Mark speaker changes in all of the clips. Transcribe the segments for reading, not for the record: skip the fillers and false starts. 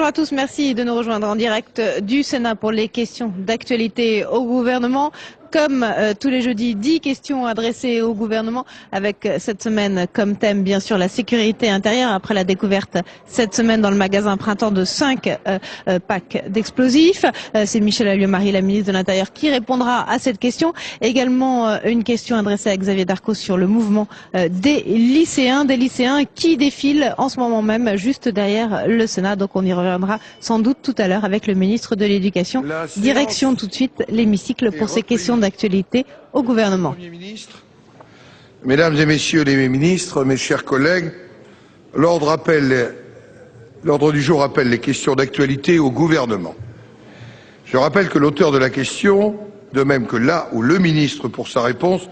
Speaker 1: à tous, merci de nous rejoindre en direct du Sénat pour les questions d'actualité au gouvernement. Comme tous les jeudis, 10 questions adressées au gouvernement avec cette semaine comme thème bien sûr la sécurité intérieure après la découverte cette semaine dans le magasin Printemps de 5 packs d'explosifs. C'est Michèle Alliot-Marie, la ministre de l'Intérieur, qui répondra à cette question. Également une question adressée à Xavier Darcos sur le mouvement des lycéens qui défilent en ce moment même juste derrière le Sénat. Donc on y reviendra sans doute tout à l'heure avec le ministre de l'Éducation. Direction tout de suite l'hémicycle pour ces questions d'actualité au gouvernement.
Speaker 2: Mesdames et Messieurs les ministres, mes chers collègues, l'ordre du jour appelle les questions d'actualité au gouvernement. Je rappelle que l'auteur de la question, de même que la ou le ministre pour sa réponse,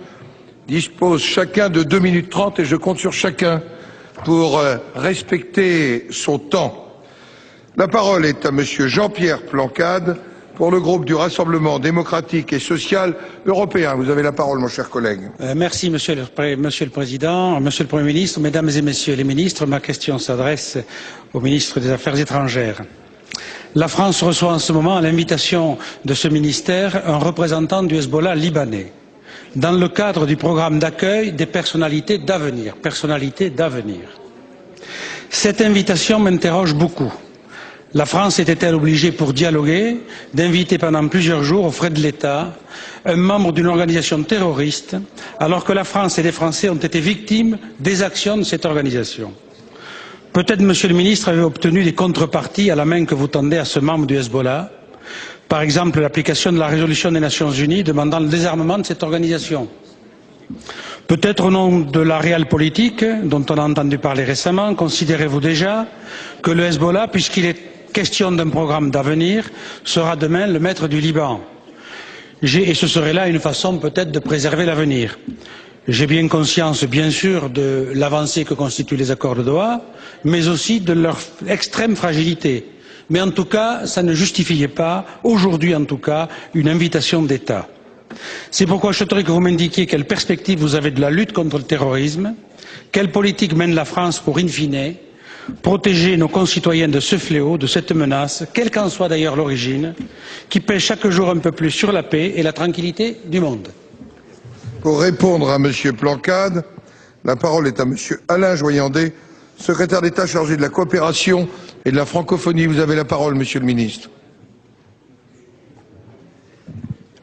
Speaker 2: dispose chacun de 2 minutes 30 et je compte sur chacun pour respecter son temps. La parole est à Monsieur Jean-Pierre Plancade pour le groupe du Rassemblement démocratique et social européen. Vous avez la parole, mon cher collègue.
Speaker 3: Merci, Monsieur le Président, Monsieur le Premier ministre, Mesdames et Messieurs les ministres. Ma question s'adresse au ministre des Affaires étrangères. La France reçoit en ce moment, à l'invitation de ce ministère, un représentant du Hezbollah libanais, dans le cadre du programme d'accueil des personnalités d'avenir. Cette invitation m'interroge beaucoup. La France était-elle obligée, pour dialoguer, d'inviter pendant plusieurs jours, aux frais de l'État, un membre d'une organisation terroriste, alors que la France et les Français ont été victimes des actions de cette organisation? Peut-être, Monsieur le Ministre, avez-vous obtenu des contreparties à la main que vous tendez à ce membre du Hezbollah, par exemple l'application de la résolution des Nations Unies demandant le désarmement de cette organisation. Peut-être au nom de la realpolitik dont on a entendu parler récemment, considérez-vous déjà que le Hezbollah, puisqu'il est question d'un programme d'avenir, sera demain le maître du Liban. Et ce serait là une façon peut-être de préserver l'avenir. J'ai bien conscience, bien sûr, de l'avancée que constituent les accords de Doha, mais aussi de leur extrême fragilité. Mais en tout cas, ça ne justifiait pas, aujourd'hui en tout cas, une invitation d'État. C'est pourquoi je souhaiterais que vous m'indiquiez quelle perspective vous avez de la lutte contre le terrorisme, quelle politique mène la France pour, in fine, protéger nos concitoyens de ce fléau, de cette menace, quelle qu'en soit d'ailleurs l'origine, qui pèse chaque jour un peu plus sur la paix et la tranquillité du monde.
Speaker 2: Pour répondre à Monsieur Plancade, la parole est à Monsieur Alain Joyandet, secrétaire d'État chargé de la coopération et de la francophonie. Vous avez la parole, Monsieur le Ministre.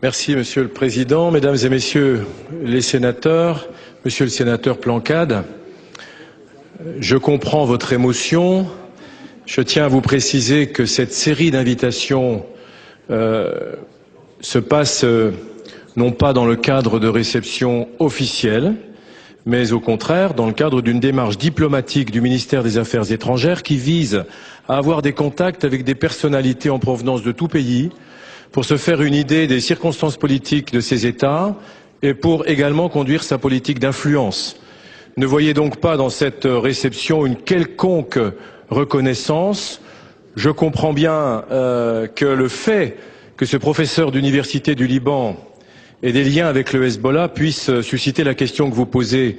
Speaker 4: Merci, Monsieur le Président, Mesdames et Messieurs les sénateurs, Monsieur le sénateur Plancade, je comprends votre émotion. Je tiens à vous préciser que cette série d'invitations se passe non pas dans le cadre de réception officielle, mais au contraire dans le cadre d'une démarche diplomatique du ministère des Affaires étrangères qui vise à avoir des contacts avec des personnalités en provenance de tout pays, pour se faire une idée des circonstances politiques de ces États et pour également conduire sa politique d'influence. Ne voyez donc pas dans cette réception une quelconque reconnaissance. Je comprends bien que le fait que ce professeur d'université du Liban ait des liens avec le Hezbollah puisse susciter la question que vous posez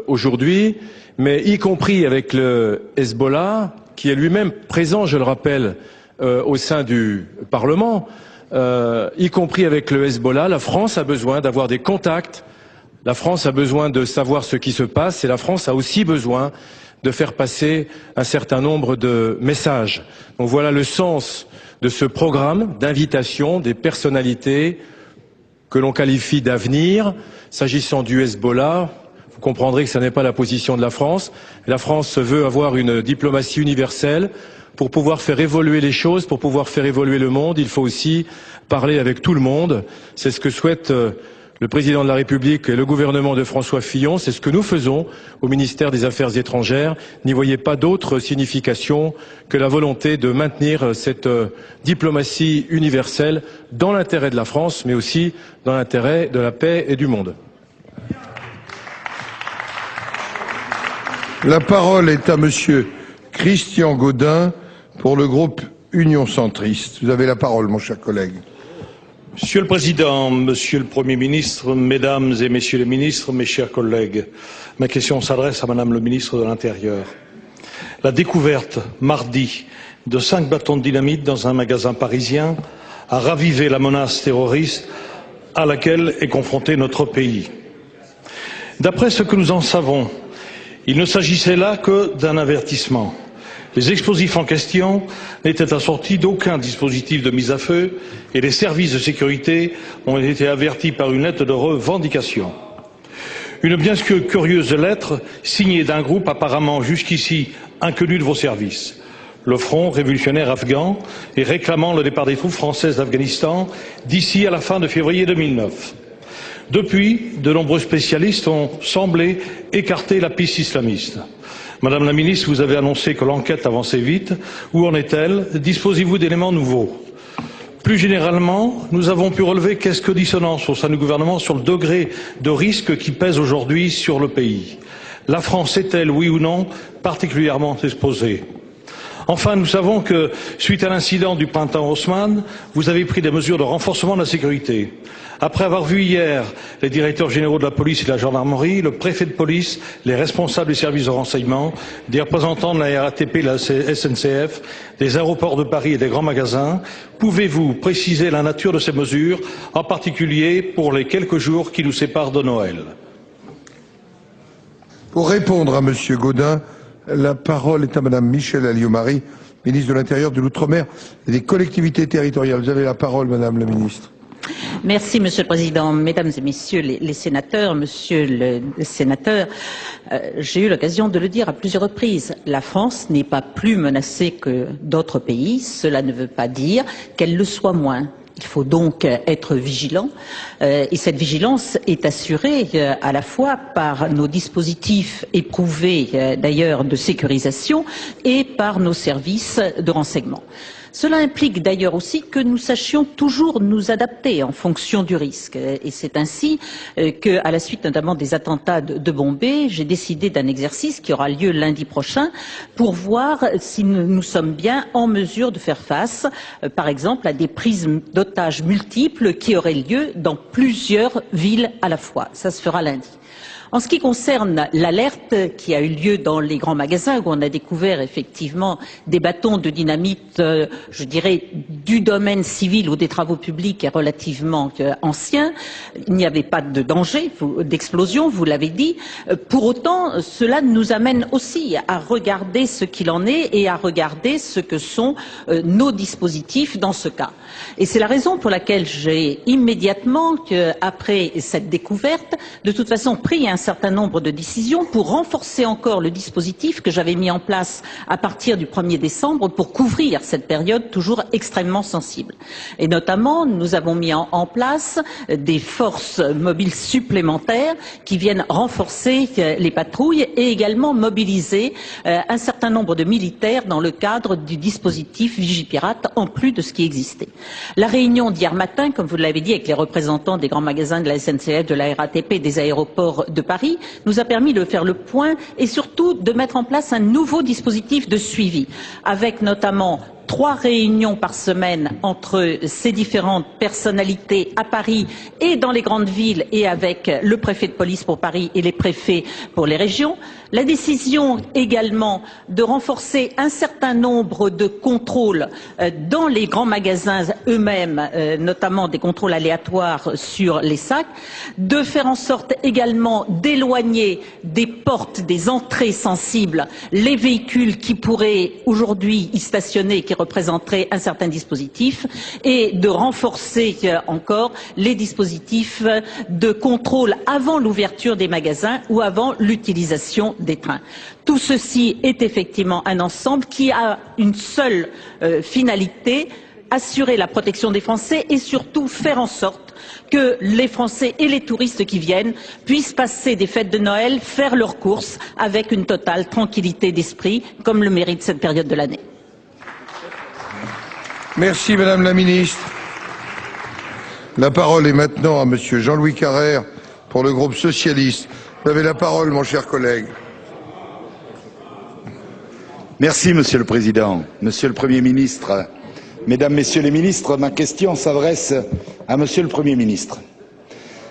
Speaker 4: aujourd'hui, mais y compris avec le Hezbollah, qui est lui-même présent, je le rappelle, au sein du Parlement, y compris avec le Hezbollah, la France a besoin d'avoir des contacts, la France a besoin de savoir ce qui se passe et la France a aussi besoin de faire passer un certain nombre de messages. Donc voilà le sens de ce programme d'invitation des personnalités que l'on qualifie d'avenir. S'agissant du Hezbollah, vous comprendrez que ce n'est pas la position de la France. La France veut avoir une diplomatie universelle. Pour pouvoir faire évoluer les choses, pour pouvoir faire évoluer le monde, il faut aussi parler avec tout le monde. C'est ce que souhaite le président de la République et le gouvernement de François Fillon. C'est ce que nous faisons au ministère des Affaires étrangères. N'y voyez pas d'autre signification que la volonté de maintenir cette diplomatie universelle dans l'intérêt de la France, mais aussi dans l'intérêt de la paix et du monde.
Speaker 2: La parole est à Monsieur Christian Gaudin pour le groupe Union centriste. Vous avez la parole, mon cher collègue.
Speaker 5: Monsieur le Président, Monsieur le Premier ministre, Mesdames et Messieurs les ministres, mes chers collègues, ma question s'adresse à Madame le ministre de l'Intérieur. La découverte, mardi, de 5 bâtons de dynamite dans un magasin parisien a ravivé la menace terroriste à laquelle est confronté notre pays. D'après ce que nous en savons, il ne s'agissait là que d'un avertissement. Les explosifs en question n'étaient assortis d'aucun dispositif de mise à feu et les services de sécurité ont été avertis par une lettre de revendication. Une bien curieuse lettre signée d'un groupe apparemment jusqu'ici inconnu de vos services, le Front révolutionnaire afghan, et réclamant le départ des troupes françaises d'Afghanistan d'ici à la fin de février 2009. Depuis, de nombreux spécialistes ont semblé écarter la piste islamiste. Madame la ministre, vous avez annoncé que l'enquête avançait vite. Où en est-elle? Disposez-vous d'éléments nouveaux? Plus généralement, nous avons pu relever quelques dissonances au sein du gouvernement sur le degré de risque qui pèse aujourd'hui sur le pays. La France est-elle, oui ou non, particulièrement exposée? Enfin, nous savons que, suite à l'incident du printemps Haussmann, vous avez pris des mesures de renforcement de la sécurité. Après avoir vu hier les directeurs généraux de la police et de la gendarmerie, le préfet de police, les responsables des services de renseignement, des représentants de la RATP et de la SNCF, des aéroports de Paris et des grands magasins, pouvez-vous préciser la nature de ces mesures, en particulier pour les quelques jours qui nous séparent de Noël?
Speaker 2: Pour répondre à Monsieur Gaudin, la parole est à Madame Michèle Alliot-Marie, ministre de l'Intérieur, de l'Outre-mer et des collectivités territoriales. Vous avez la parole, Madame la ministre.
Speaker 6: Merci, Monsieur le Président. Mesdames et Messieurs les sénateurs, Monsieur le sénateur, j'ai eu l'occasion de le dire à plusieurs reprises. La France n'est pas plus menacée que d'autres pays. Cela ne veut pas dire qu'elle le soit moins. Il faut donc être vigilant et cette vigilance est assurée à la fois par nos dispositifs éprouvés d'ailleurs de sécurisation et par nos services de renseignement. Cela implique d'ailleurs aussi que nous sachions toujours nous adapter en fonction du risque. Et c'est ainsi qu'à la suite notamment des attentats de Bombay, j'ai décidé d'un exercice qui aura lieu lundi prochain pour voir si nous sommes bien en mesure de faire face, par exemple, à des prises d'otages multiples qui auraient lieu dans plusieurs villes à la fois. Ça se fera lundi. En ce qui concerne l'alerte qui a eu lieu dans les grands magasins où on a découvert effectivement des bâtons de dynamite, je dirais, du domaine civil ou des travaux publics est relativement ancien, il n'y avait pas de danger d'explosion, vous l'avez dit. Pour autant, cela nous amène aussi à regarder ce qu'il en est et à regarder ce que sont nos dispositifs dans ce cas. Et c'est la raison pour laquelle j'ai immédiatement, après cette découverte, de toute façon pris un certain nombre de décisions pour renforcer encore le dispositif que j'avais mis en place à partir du 1er décembre pour couvrir cette période toujours extrêmement sensible. Et notamment, nous avons mis en place des forces mobiles supplémentaires qui viennent renforcer les patrouilles et également mobiliser un certain nombre de militaires dans le cadre du dispositif Vigipirate en plus de ce qui existait. La réunion d'hier matin, comme vous l'avez dit, avec les représentants des grands magasins de la SNCF, de la RATP, des aéroports de Paris, nous a permis de faire le point et surtout de mettre en place un nouveau dispositif de suivi, avec notamment 3 réunions par semaine entre ces différentes personnalités à Paris et dans les grandes villes et avec le préfet de police pour Paris et les préfets pour les régions. La décision également de renforcer un certain nombre de contrôles dans les grands magasins eux-mêmes, notamment des contrôles aléatoires sur les sacs, de faire en sorte également d'éloigner des portes, des entrées sensibles, les véhicules qui pourraient aujourd'hui y stationner, qui représenteraient un certain dispositif, et de renforcer encore les dispositifs de contrôle avant l'ouverture des magasins ou avant l'utilisation des trains. Tout ceci est effectivement un ensemble qui a une seule finalité, assurer la protection des Français et surtout faire en sorte que les Français et les touristes qui viennent puissent passer des fêtes de Noël, faire leurs courses avec une totale tranquillité d'esprit, comme le mérite cette période de l'année.
Speaker 2: Merci Madame la Ministre. La parole est maintenant à Monsieur Jean-Louis Carrère pour le groupe socialiste. Vous avez la parole, mon cher collègue.
Speaker 7: Merci Monsieur le Président, Monsieur le Premier ministre, Mesdames, Messieurs les ministres, ma question s'adresse à Monsieur le Premier ministre.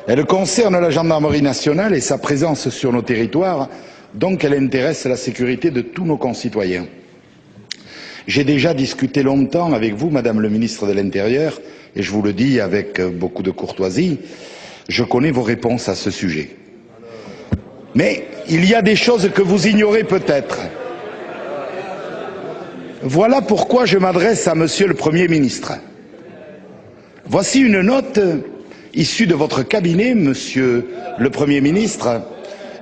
Speaker 7: Elle concerne la gendarmerie nationale et sa présence sur nos territoires, donc elle intéresse la sécurité de tous nos concitoyens. J'ai déjà discuté longtemps avec vous, Madame le ministre de l'Intérieur, et je vous le dis avec beaucoup de courtoisie, je connais vos réponses à ce sujet. Mais il y a des choses que vous ignorez peut-être. Voilà pourquoi je m'adresse à Monsieur le Premier ministre. Voici une note issue de votre cabinet, Monsieur le Premier ministre,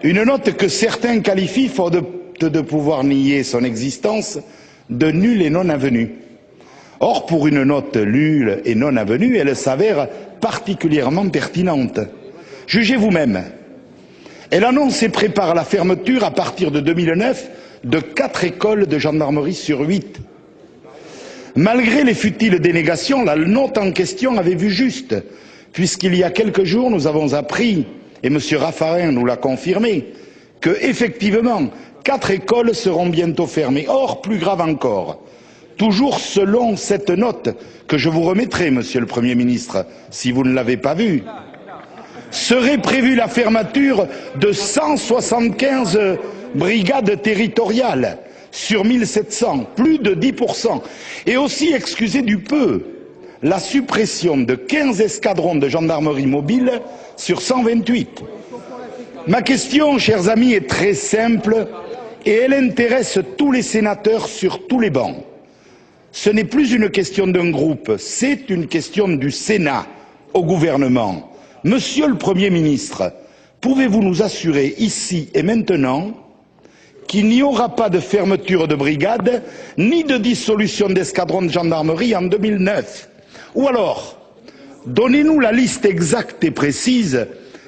Speaker 7: une note que certains qualifient, faute de pouvoir nier son existence, de nulle et non avenue. Or, pour une note nulle et non avenue, elle s'avère particulièrement pertinente. Jugez vous-même. Elle annonce et prépare la fermeture à partir de 2009 de 4 écoles de gendarmerie sur 8. Malgré les futiles dénégations, la note en question avait vu juste, puisqu'il y a quelques jours, nous avons appris, et M. Raffarin nous l'a confirmé, que, effectivement, 4 écoles seront bientôt fermées. Or, plus grave encore, toujours selon cette note que je vous remettrai, Monsieur le Premier ministre, si vous ne l'avez pas vue, serait prévue la fermeture de 175 brigades territoriales sur 1700, plus de 10%, et aussi, excusez du peu, la suppression de 15 escadrons de gendarmerie mobile sur 128. Ma question, chers amis, est très simple et elle intéresse tous les sénateurs sur tous les bancs. Ce n'est plus une question d'un groupe, c'est une question du Sénat au gouvernement. Monsieur le Premier ministre, pouvez-vous nous assurer ici et maintenant qu'il n'y aura pas de fermeture de brigade ni de dissolution d'escadrons de gendarmerie en 2009? Ou alors, donnez-nous la liste exacte et précise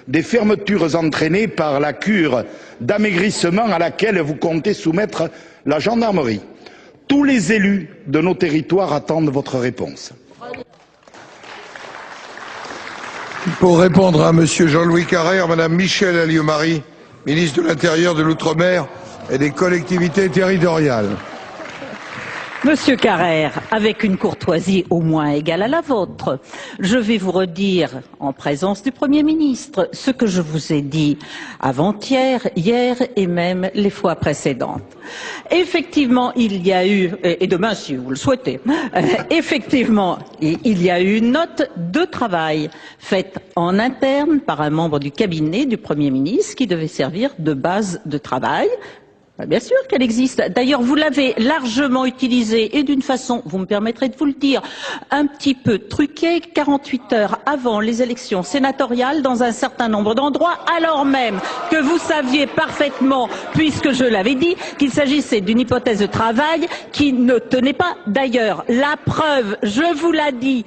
Speaker 7: des fermetures entraînées par la cure d'amaigrissement à laquelle vous comptez soumettre la gendarmerie. Tous les élus de nos territoires attendent votre réponse.
Speaker 2: Pour répondre à Monsieur Jean-Louis Carrère, Madame Michèle Alliot-Marie, ministre de l'Intérieur, de l'Outre-mer et des collectivités territoriales.
Speaker 6: Monsieur Carrère, avec une courtoisie au moins égale à la vôtre, je vais vous redire, en présence du Premier ministre, ce que je vous ai dit avant-hier, hier et même les fois précédentes. Effectivement, il y a eu, et demain si vous le souhaitez, effectivement, il y a eu une note de travail faite en interne par un membre du cabinet du Premier ministre qui devait servir de base de travail. Bien sûr qu'elle existe. D'ailleurs, vous l'avez largement utilisée et d'une façon, vous me permettrez de vous le dire, un petit peu truquée, 48 heures avant les élections sénatoriales dans un certain nombre d'endroits, alors même que vous saviez parfaitement, puisque je l'avais dit, qu'il s'agissait d'une hypothèse de travail qui ne tenait pas. D'ailleurs, la preuve, je vous l'ai dit,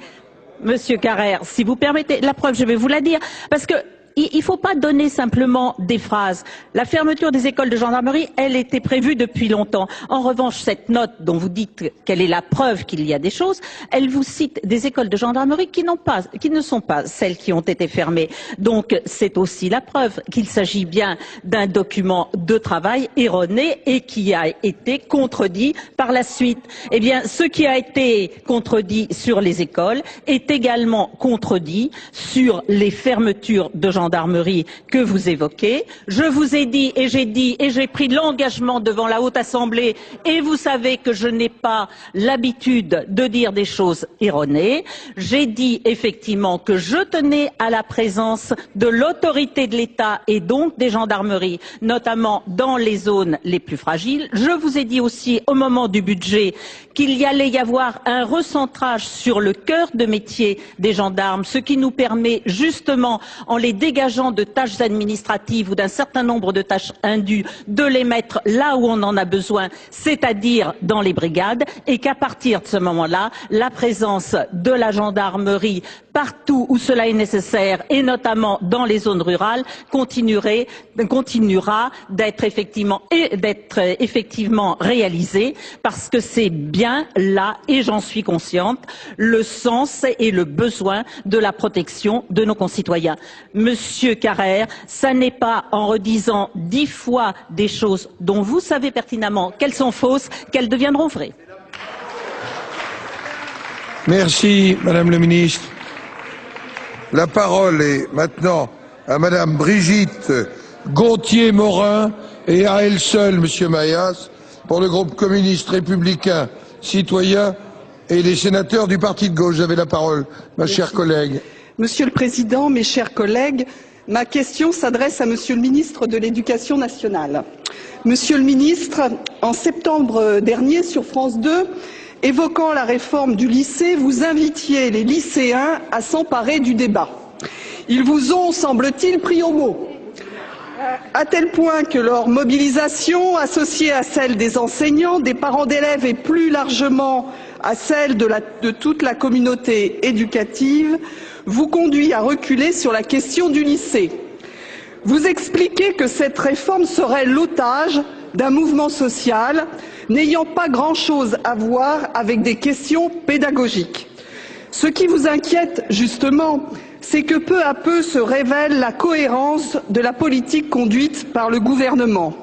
Speaker 6: Monsieur Carrère, si vous permettez, la preuve, je vais vous la dire, parce que il ne faut pas donner simplement des phrases. La fermeture des écoles de gendarmerie, elle était prévue depuis longtemps. En revanche, cette note dont vous dites qu'elle est la preuve qu'il y a des choses, elle vous cite des écoles de gendarmerie qui ne sont pas celles qui ont été fermées. Donc, c'est aussi la preuve qu'il s'agit bien d'un document de travail erroné et qui a été contredit par la suite. Eh bien, ce qui a été contredit sur les écoles est également contredit sur les fermetures de gendarmerie que vous évoquez. Je vous ai dit et j'ai pris l'engagement devant la Haute Assemblée et vous savez que je n'ai pas l'habitude de dire des choses erronées. J'ai dit effectivement que je tenais à la présence de l'autorité de l'État et donc des gendarmeries, notamment dans les zones les plus fragiles. Je vous ai dit aussi au moment du budget qu'il y allait y avoir un recentrage sur le cœur de métier des gendarmes, ce qui nous permet justement, en les dégageant de tâches administratives ou d'un certain nombre de tâches indues, de les mettre là où on en a besoin, c'est-à-dire dans les brigades, et qu'à partir de ce moment-là, la présence de la gendarmerie partout où cela est nécessaire, et notamment dans les zones rurales, continuera d'être effectivement réalisée, parce que c'est bien là, et j'en suis consciente, le sens et le besoin de la protection de nos concitoyens. Monsieur Carrère, ça n'est pas en redisant 10 fois des choses dont vous savez pertinemment qu'elles sont fausses qu'elles deviendront vraies.
Speaker 2: Merci, Madame le Ministre. La parole est maintenant à Madame Brigitte Gonthier-Morin et à elle seule, Monsieur Maillas, pour le groupe communiste républicain citoyens et les sénateurs du Parti de gauche. Vous avez la parole, ma chère collègue.
Speaker 8: Monsieur le Président, mes chers collègues, ma question s'adresse à Monsieur le ministre de l'Éducation nationale. Monsieur le ministre, en septembre dernier sur France 2, évoquant la réforme du lycée, vous invitiez les lycéens à s'emparer du débat. Ils vous ont, semble-t-il, pris au mot, à tel point que leur mobilisation, associée à celle des enseignants, des parents d'élèves et plus largement à celle de toute la communauté éducative, vous conduit à reculer sur la question du lycée. Vous expliquez que cette réforme serait l'otage d'un mouvement social n'ayant pas grand-chose à voir avec des questions pédagogiques. Ce qui vous inquiète, justement, c'est que peu à peu se révèle la cohérence de la politique conduite par le gouvernement.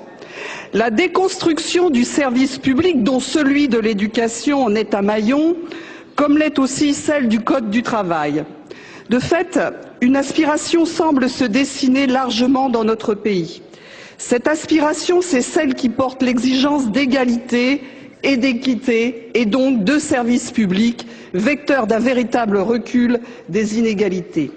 Speaker 8: La déconstruction du service public, dont celui de l'éducation en est un maillon, comme l'est aussi celle du Code du travail. De fait, une aspiration semble se dessiner largement dans notre pays. Cette aspiration, c'est celle qui porte l'exigence d'égalité et d'équité, et donc de services publics, vecteur d'un véritable recul des inégalités.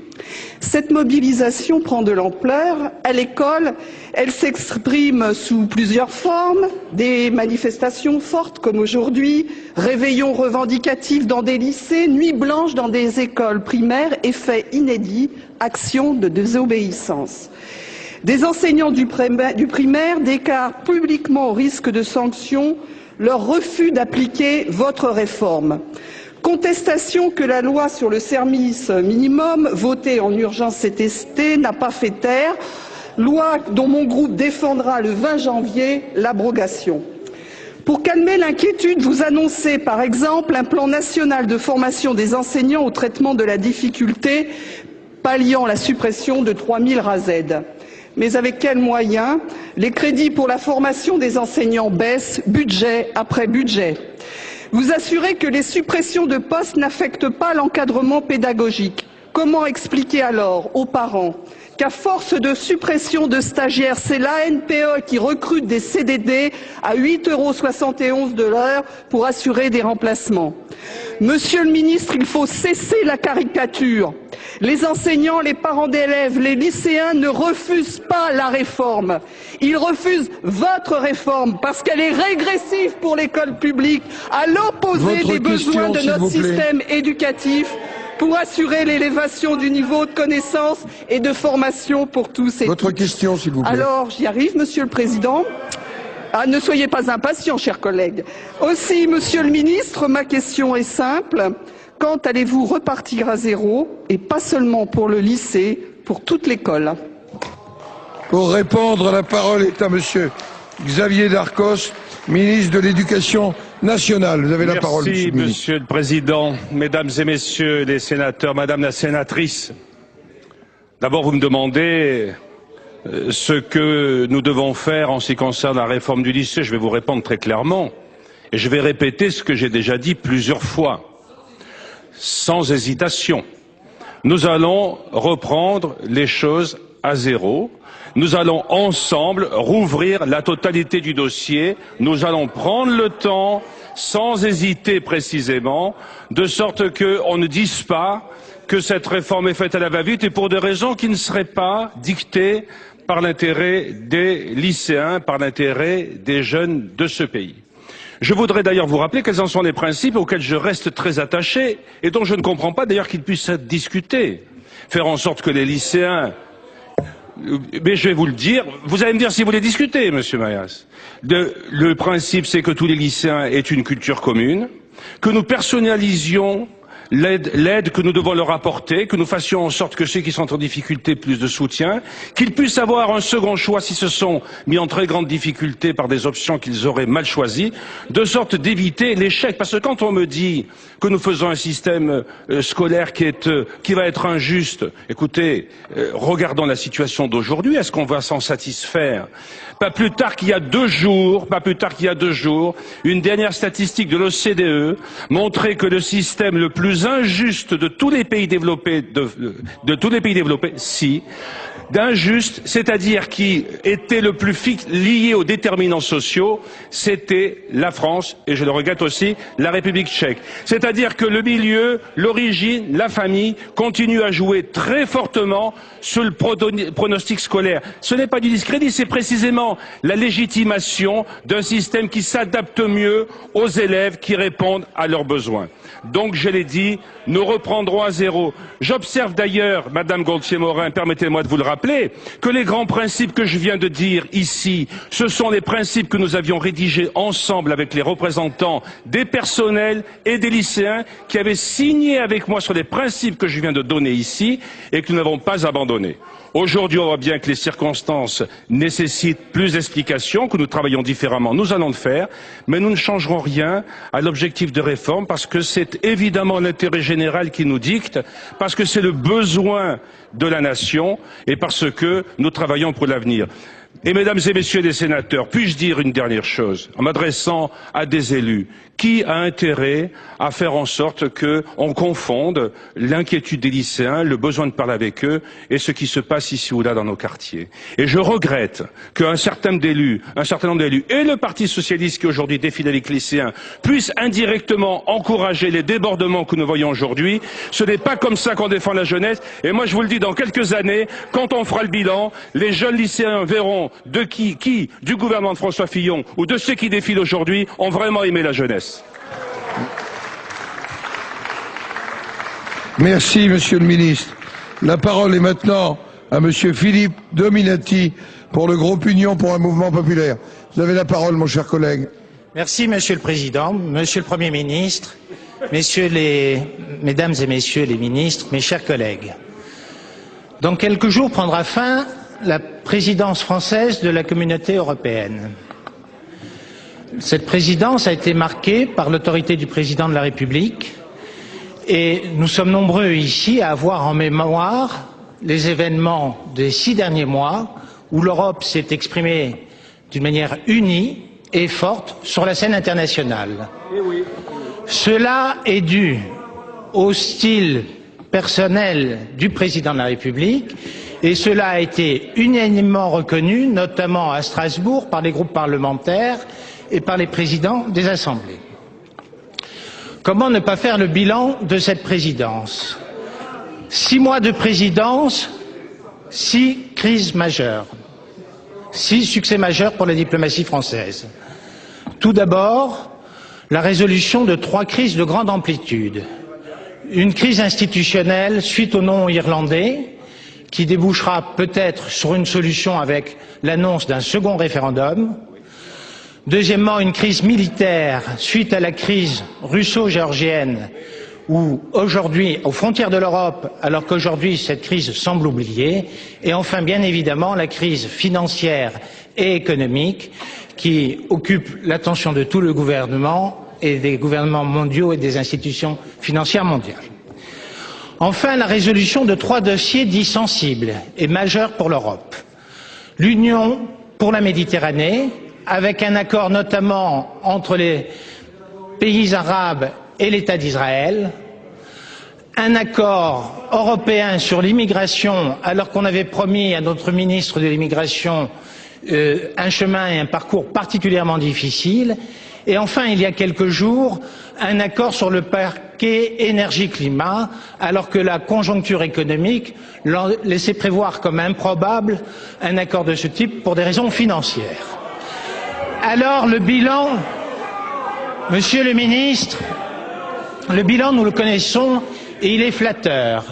Speaker 8: Cette mobilisation prend de l'ampleur. À l'école, elle s'exprime sous plusieurs formes, des manifestations fortes comme aujourd'hui, réveillons revendicatifs dans des lycées, nuits blanches dans des écoles primaires et faits inédits, actions de désobéissance. Des enseignants du primaire déclarent publiquement au risque de sanctions leur refus d'appliquer votre réforme. Contestation que la loi sur le service minimum, votée en urgence cet été, n'a pas fait taire, loi dont mon groupe défendra le 20 janvier l'abrogation. Pour calmer l'inquiétude, vous annoncez par exemple un plan national de formation des enseignants au traitement de la difficulté, palliant la suppression de 3000 RASED. Mais avec quels moyens? Les crédits pour la formation des enseignants baissent, budget après budget. Vous assurez que les suppressions de postes n'affectent pas l'encadrement pédagogique. Comment expliquer alors aux parents qu'à force de suppression de stagiaires, c'est l'ANPE qui recrute des CDD à 8,71 € de l'heure pour assurer des remplacements? Monsieur le ministre, il faut cesser la caricature. Les enseignants, les parents d'élèves, les lycéens ne refusent pas la réforme. Ils refusent votre réforme parce qu'elle est régressive pour l'école publique, à l'opposé des besoins de notre système éducatif pour assurer l'élévation du niveau de connaissance et de formation pour tous et toutes.
Speaker 2: Votre question, s'il vous plaît.
Speaker 8: Alors, j'y arrive, Monsieur le Président. Ah, ne soyez pas impatients, chers collègues. Aussi, Monsieur le Ministre, ma question est simple. Quand allez-vous repartir à zéro, et pas seulement pour le lycée, pour toute l'école?
Speaker 2: Pour répondre, la parole est à Monsieur Xavier Darcos, ministre de l'Éducation nationale. Vous avez la parole, Monsieur le ministre.
Speaker 9: Merci, Monsieur le Président, Mesdames et Messieurs les sénateurs, Madame la sénatrice. D'abord, vous me demandez ce que nous devons faire en ce qui concerne la réforme du lycée. Je vais vous répondre très clairement, et je vais répéter ce que j'ai déjà dit plusieurs fois. Sans hésitation, nous allons reprendre les choses à zéro. Nous allons ensemble rouvrir la totalité du dossier. Nous allons prendre le temps, sans hésiter précisément, de sorte qu'on ne dise pas que cette réforme est faite à la va-vite et pour des raisons qui ne seraient pas dictées par l'intérêt des lycéens, par l'intérêt des jeunes de ce pays. Je voudrais d'ailleurs vous rappeler quels en sont les principes auxquels je reste très attaché et dont je ne comprends pas d'ailleurs qu'ils puissent être discutés. Faire en sorte que les lycéens... Mais je vais vous le dire, vous allez me dire si vous les discutez, Monsieur Mayas. Le principe, c'est que tous les lycéens aient une culture commune, que nous personnalisions l'aide que nous devons leur apporter, que nous fassions en sorte que ceux qui sont en difficulté aient plus de soutien, qu'ils puissent avoir un second choix si se sont mis en très grande difficulté par des options qu'ils auraient mal choisies, de sorte d'éviter l'échec. Parce que quand on me dit que nous faisons un système scolaire qui va être injuste, écoutez, regardons la situation d'aujourd'hui, est-ce qu'on va s'en satisfaire? Pas plus tard qu'il y a 2 jours, une dernière statistique de l'OCDE montrait que le système le plus plus injuste de tous les pays développés, de tous les pays développés, si, d'injuste, c'est-à-dire qui était le plus lié aux déterminants sociaux, c'était la France, et je le regrette aussi, la République tchèque. C'est-à-dire que le milieu, l'origine, la famille continuent à jouer très fortement sur le pronostic scolaire. Ce n'est pas du discrédit, c'est précisément la légitimation d'un système qui s'adapte mieux aux élèves qui répondent à leurs besoins. Donc, je l'ai dit, nous reprendrons à zéro. J'observe d'ailleurs, Madame Gonthier-Maurin, permettez-moi de vous le rappeler, que les grands principes que je viens de dire ici, ce sont les principes que nous avions rédigés ensemble avec les représentants des personnels et des lycéens qui avaient signé avec moi sur les principes que je viens de donner ici et que nous n'avons pas abandonnés. Aujourd'hui, on voit bien que les circonstances nécessitent plus d'explications, que nous travaillons différemment. Nous allons le faire, mais nous ne changerons rien à l'objectif de réforme parce que c'est évidemment l'intérêt général qui nous dicte, parce que c'est le besoin de la nation et parce que nous travaillons pour l'avenir. Et mesdames et messieurs les sénateurs, puis-je dire une dernière chose en m'adressant à des élus? Qui a intérêt à faire en sorte qu'on confonde l'inquiétude des lycéens, le besoin de parler avec eux et ce qui se passe ici ou là dans nos quartiers? Et je regrette qu'un certain nombre d'élus, et le Parti socialiste qui aujourd'hui défile avec les lycéens, puissent indirectement encourager les débordements que nous voyons aujourd'hui. Ce n'est pas comme ça qu'on défend la jeunesse. Et moi, je vous le dis, dans quelques années, quand on fera le bilan, les jeunes lycéens verront de qui, du gouvernement de François Fillon ou de ceux qui défilent aujourd'hui, ont vraiment aimé la jeunesse.
Speaker 2: Merci, Monsieur le Ministre. La parole est maintenant à Monsieur Philippe Dominati pour le groupe Union pour un mouvement populaire. Vous avez la parole, mon cher collègue.
Speaker 10: Merci, Monsieur le Président, Monsieur le Premier ministre, Mesdames et Messieurs les ministres, mes chers collègues. Dans quelques jours prendra fin la présidence française de la Communauté européenne. Cette présidence a été marquée par l'autorité du président de la République et nous sommes nombreux ici à avoir en mémoire les événements des 6 derniers mois où l'Europe s'est exprimée d'une manière unie et forte sur la scène internationale. Cela est dû au style personnel du président de la République et cela a été unanimement reconnu, notamment à Strasbourg, par les groupes parlementaires et par les présidents des assemblées. Comment ne pas faire le bilan de cette présidence? 6 mois de présidence, 6 crises majeures, 6 succès majeurs pour la diplomatie française. Tout d'abord, la résolution de 3 crises de grande amplitude. Une crise institutionnelle suite au non irlandais, qui débouchera peut-être sur une solution avec l'annonce d'un second référendum. Deuxièmement, une crise militaire suite à la crise russo-géorgienne, où aujourd'hui, aux frontières de l'Europe, alors qu'aujourd'hui cette crise semble oubliée. Et enfin, bien évidemment, la crise financière et économique qui occupe l'attention de tout le gouvernement et des gouvernements mondiaux et des institutions financières mondiales. Enfin, la résolution de 3 dossiers dits sensibles et majeurs pour l'Europe. L'Union pour la Méditerranée, avec un accord notamment entre les pays arabes et l'État d'Israël, un accord européen sur l'immigration, alors qu'on avait promis à notre ministre de l'immigration un chemin et un parcours particulièrement difficile, et enfin, il y a quelques jours, un accord sur le paquet énergie-climat, alors que la conjoncture économique laissait prévoir comme improbable un accord de ce type pour des raisons financières. Alors le bilan, Monsieur le Ministre, le bilan nous le connaissons et il est flatteur.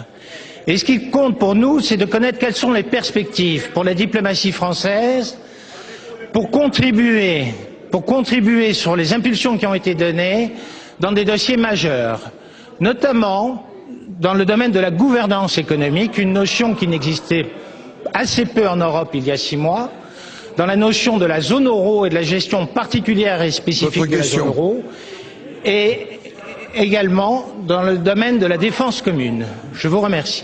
Speaker 10: Et ce qui compte pour nous, c'est de connaître quelles sont les perspectives pour la diplomatie française pour contribuer sur les impulsions qui ont été données dans des dossiers majeurs, notamment dans le domaine de la gouvernance économique, une notion qui n'existait assez peu en Europe il y a 6 mois, dans la notion de la zone euro et de la gestion particulière et spécifique de la zone euro, et également dans le domaine de la défense commune. Je vous remercie.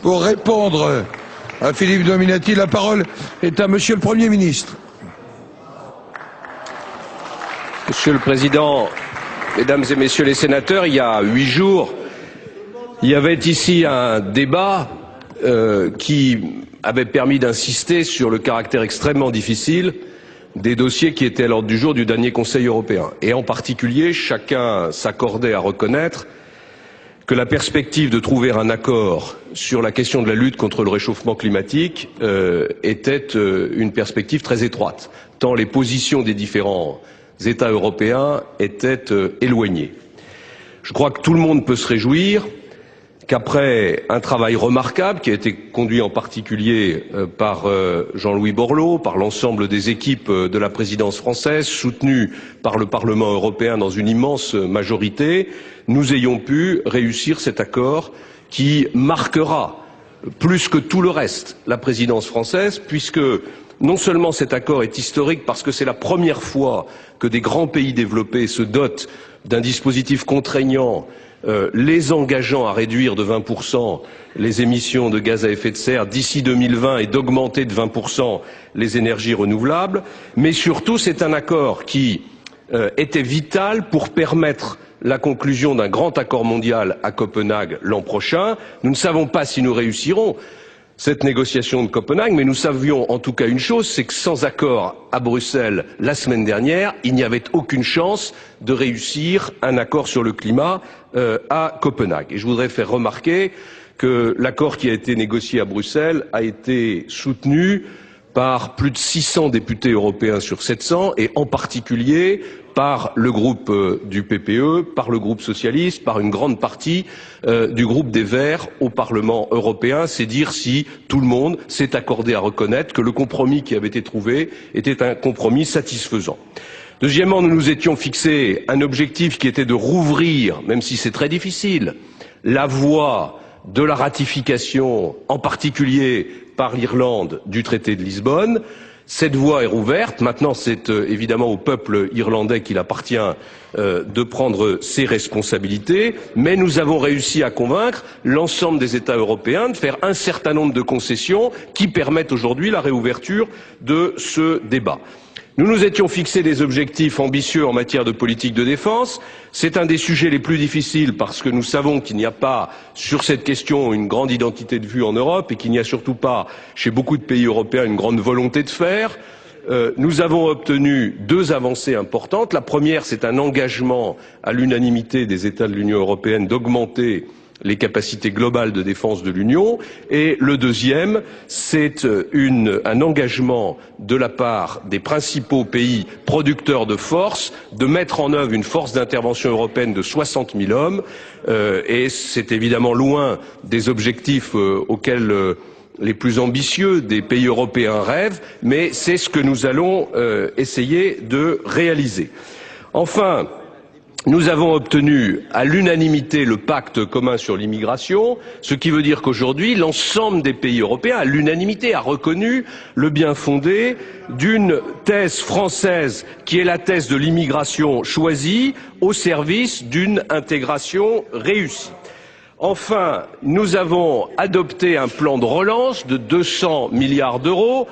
Speaker 2: Pour répondre à Philippe Dominati, la parole est à Monsieur le Premier ministre.
Speaker 11: Monsieur le Président, Mesdames et Messieurs les sénateurs, il y a 8 jours, Il y avait ici un débat qui avait permis d'insister sur le caractère extrêmement difficile des dossiers qui étaient à l'ordre du jour du dernier Conseil européen. Et en particulier, chacun s'accordait à reconnaître que la perspective de trouver un accord sur la question de la lutte contre le réchauffement climatique était une perspective très étroite, tant les positions des différents États européens étaient éloignées. Je crois que tout le monde peut se réjouir qu'après un travail remarquable qui a été conduit en particulier par Jean-Louis Borloo, par l'ensemble des équipes de la présidence française, soutenu par le Parlement européen dans une immense majorité, nous ayons pu réussir cet accord qui marquera plus que tout le reste la présidence française, puisque non seulement cet accord est historique parce que c'est la première fois que des grands pays développés se dotent d'un dispositif contraignant les engageant à réduire de 20% les émissions de gaz à effet de serre d'ici 2020 et d'augmenter de 20% les énergies renouvelables, mais surtout c'est un accord qui était vital pour permettre la conclusion d'un grand accord mondial à Copenhague l'an prochain. Nous ne savons pas si nous réussirons cette négociation de Copenhague, mais nous savions en tout cas une chose, c'est que sans accord à Bruxelles la semaine dernière, il n'y avait aucune chance de réussir un accord sur le climat à Copenhague. Et je voudrais faire remarquer que l'accord qui a été négocié à Bruxelles a été soutenu par plus de 600 députés européens sur 700 et en particulier par le groupe du PPE, par le groupe socialiste, par une grande partie du groupe des Verts au Parlement européen. C'est dire si tout le monde s'est accordé à reconnaître que le compromis qui avait été trouvé était un compromis satisfaisant. Deuxièmement, nous nous étions fixé un objectif qui était de rouvrir, même si c'est très difficile, la voie de la ratification, en particulier par l'Irlande, du traité de Lisbonne. Cette voie est rouverte. Maintenant, c'est évidemment au peuple irlandais qu'il appartient de prendre ses responsabilités. Mais nous avons réussi à convaincre l'ensemble des États européens de faire un certain nombre de concessions qui permettent aujourd'hui la réouverture de ce débat. Nous nous étions fixé des objectifs ambitieux en matière de politique de défense. C'est un des sujets les plus difficiles parce que nous savons qu'il n'y a pas sur cette question une grande identité de vue en Europe et qu'il n'y a surtout pas chez beaucoup de pays européens une grande volonté de faire. Nous avons obtenu deux avancées importantes. La première, c'est un engagement à l'unanimité des États de l'Union européenne d'augmenter les capacités globales de défense de l'Union, et le deuxième, c'est un engagement de la part des principaux pays producteurs de force de mettre en œuvre une force d'intervention européenne de 60 000 hommes, et c'est évidemment loin des objectifs auxquels les plus ambitieux des pays européens rêvent, mais c'est ce que nous allons essayer de réaliser. Enfin, nous avons obtenu à l'unanimité le pacte commun sur l'immigration, ce qui veut dire qu'aujourd'hui, l'ensemble des pays européens, à l'unanimité, a reconnu le bien fondé d'une thèse française qui est la thèse de l'immigration choisie au service d'une intégration réussie. Enfin, nous avons adopté un plan de relance de 200 milliards d'euros,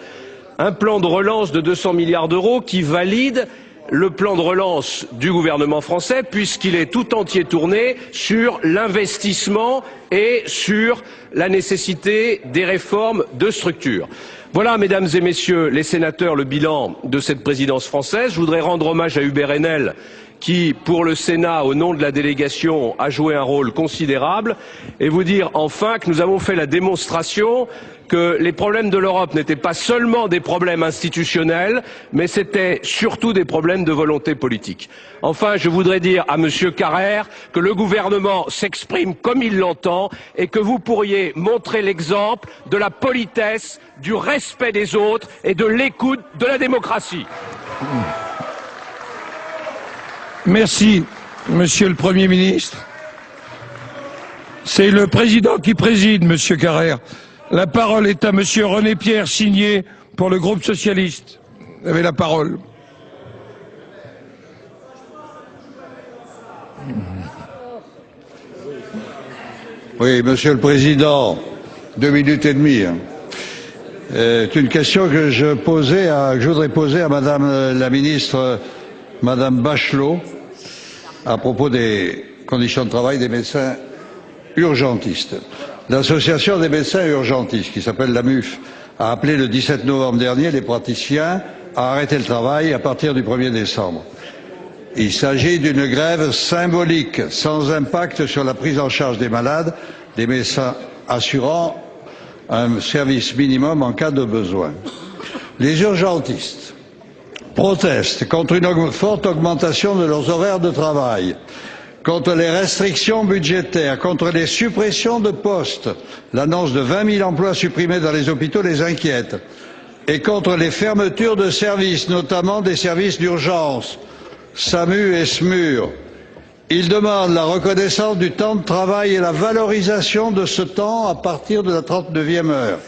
Speaker 11: un plan de relance de 200 milliards d'euros qui valide le plan de relance du gouvernement français puisqu'il est tout entier tourné sur l'investissement et sur la nécessité des réformes de structure. Voilà, mesdames et messieurs les sénateurs, le bilan de cette présidence française. Je voudrais rendre hommage à Hubert Haenel qui, pour le Sénat, au nom de la délégation, a joué un rôle considérable et vous dire enfin que nous avons fait la démonstration que les problèmes de l'Europe n'étaient pas seulement des problèmes institutionnels, mais c'était surtout des problèmes de volonté politique. Enfin, je voudrais dire à M. Carrère que le gouvernement s'exprime comme il l'entend et que vous pourriez montrer l'exemple de la politesse, du respect des autres et de l'écoute de la démocratie.
Speaker 12: Merci, Monsieur le Premier ministre. C'est le président qui préside, Monsieur Carrère. La parole est à Monsieur René-Pierre Signé pour le groupe socialiste. Vous avez la parole.
Speaker 13: Oui, Monsieur le Président, 2 minutes et demie. C'est une question que je voudrais poser à Madame la ministre, Madame Bachelot, à propos des conditions de travail des médecins urgentistes. L'Association des médecins urgentistes, qui s'appelle la MUF, a appelé le 17 novembre dernier les praticiens à arrêter le travail à partir du 1er décembre. Il s'agit d'une grève symbolique, sans impact sur la prise en charge des malades, des médecins assurant un service minimum en cas de besoin. Les urgentistes protestent contre une forte augmentation de leurs horaires de travail, contre les restrictions budgétaires, contre les suppressions de postes. L'annonce de 20 000 emplois supprimés dans les hôpitaux les inquiète. Et contre les fermetures de services, notamment des services d'urgence, SAMU et SMUR. Ils demandent la reconnaissance du temps de travail et la valorisation de ce temps à partir de la 39e heure.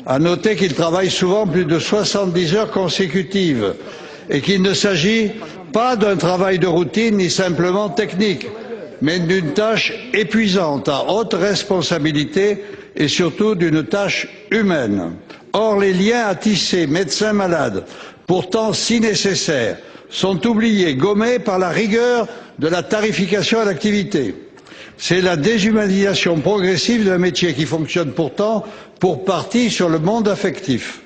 Speaker 13: À noter qu'ils travaillent souvent plus de 70 heures consécutives et qu'il ne s'agit pas d'un travail de routine ni simplement technique, mais d'une tâche épuisante, à haute responsabilité et surtout d'une tâche humaine. Or, les liens à tisser médecins-malades, pourtant si nécessaires, sont oubliés, gommés par la rigueur de la tarification à l'activité. C'est la déshumanisation progressive d'un métier qui fonctionne pourtant pour partie sur le monde affectif.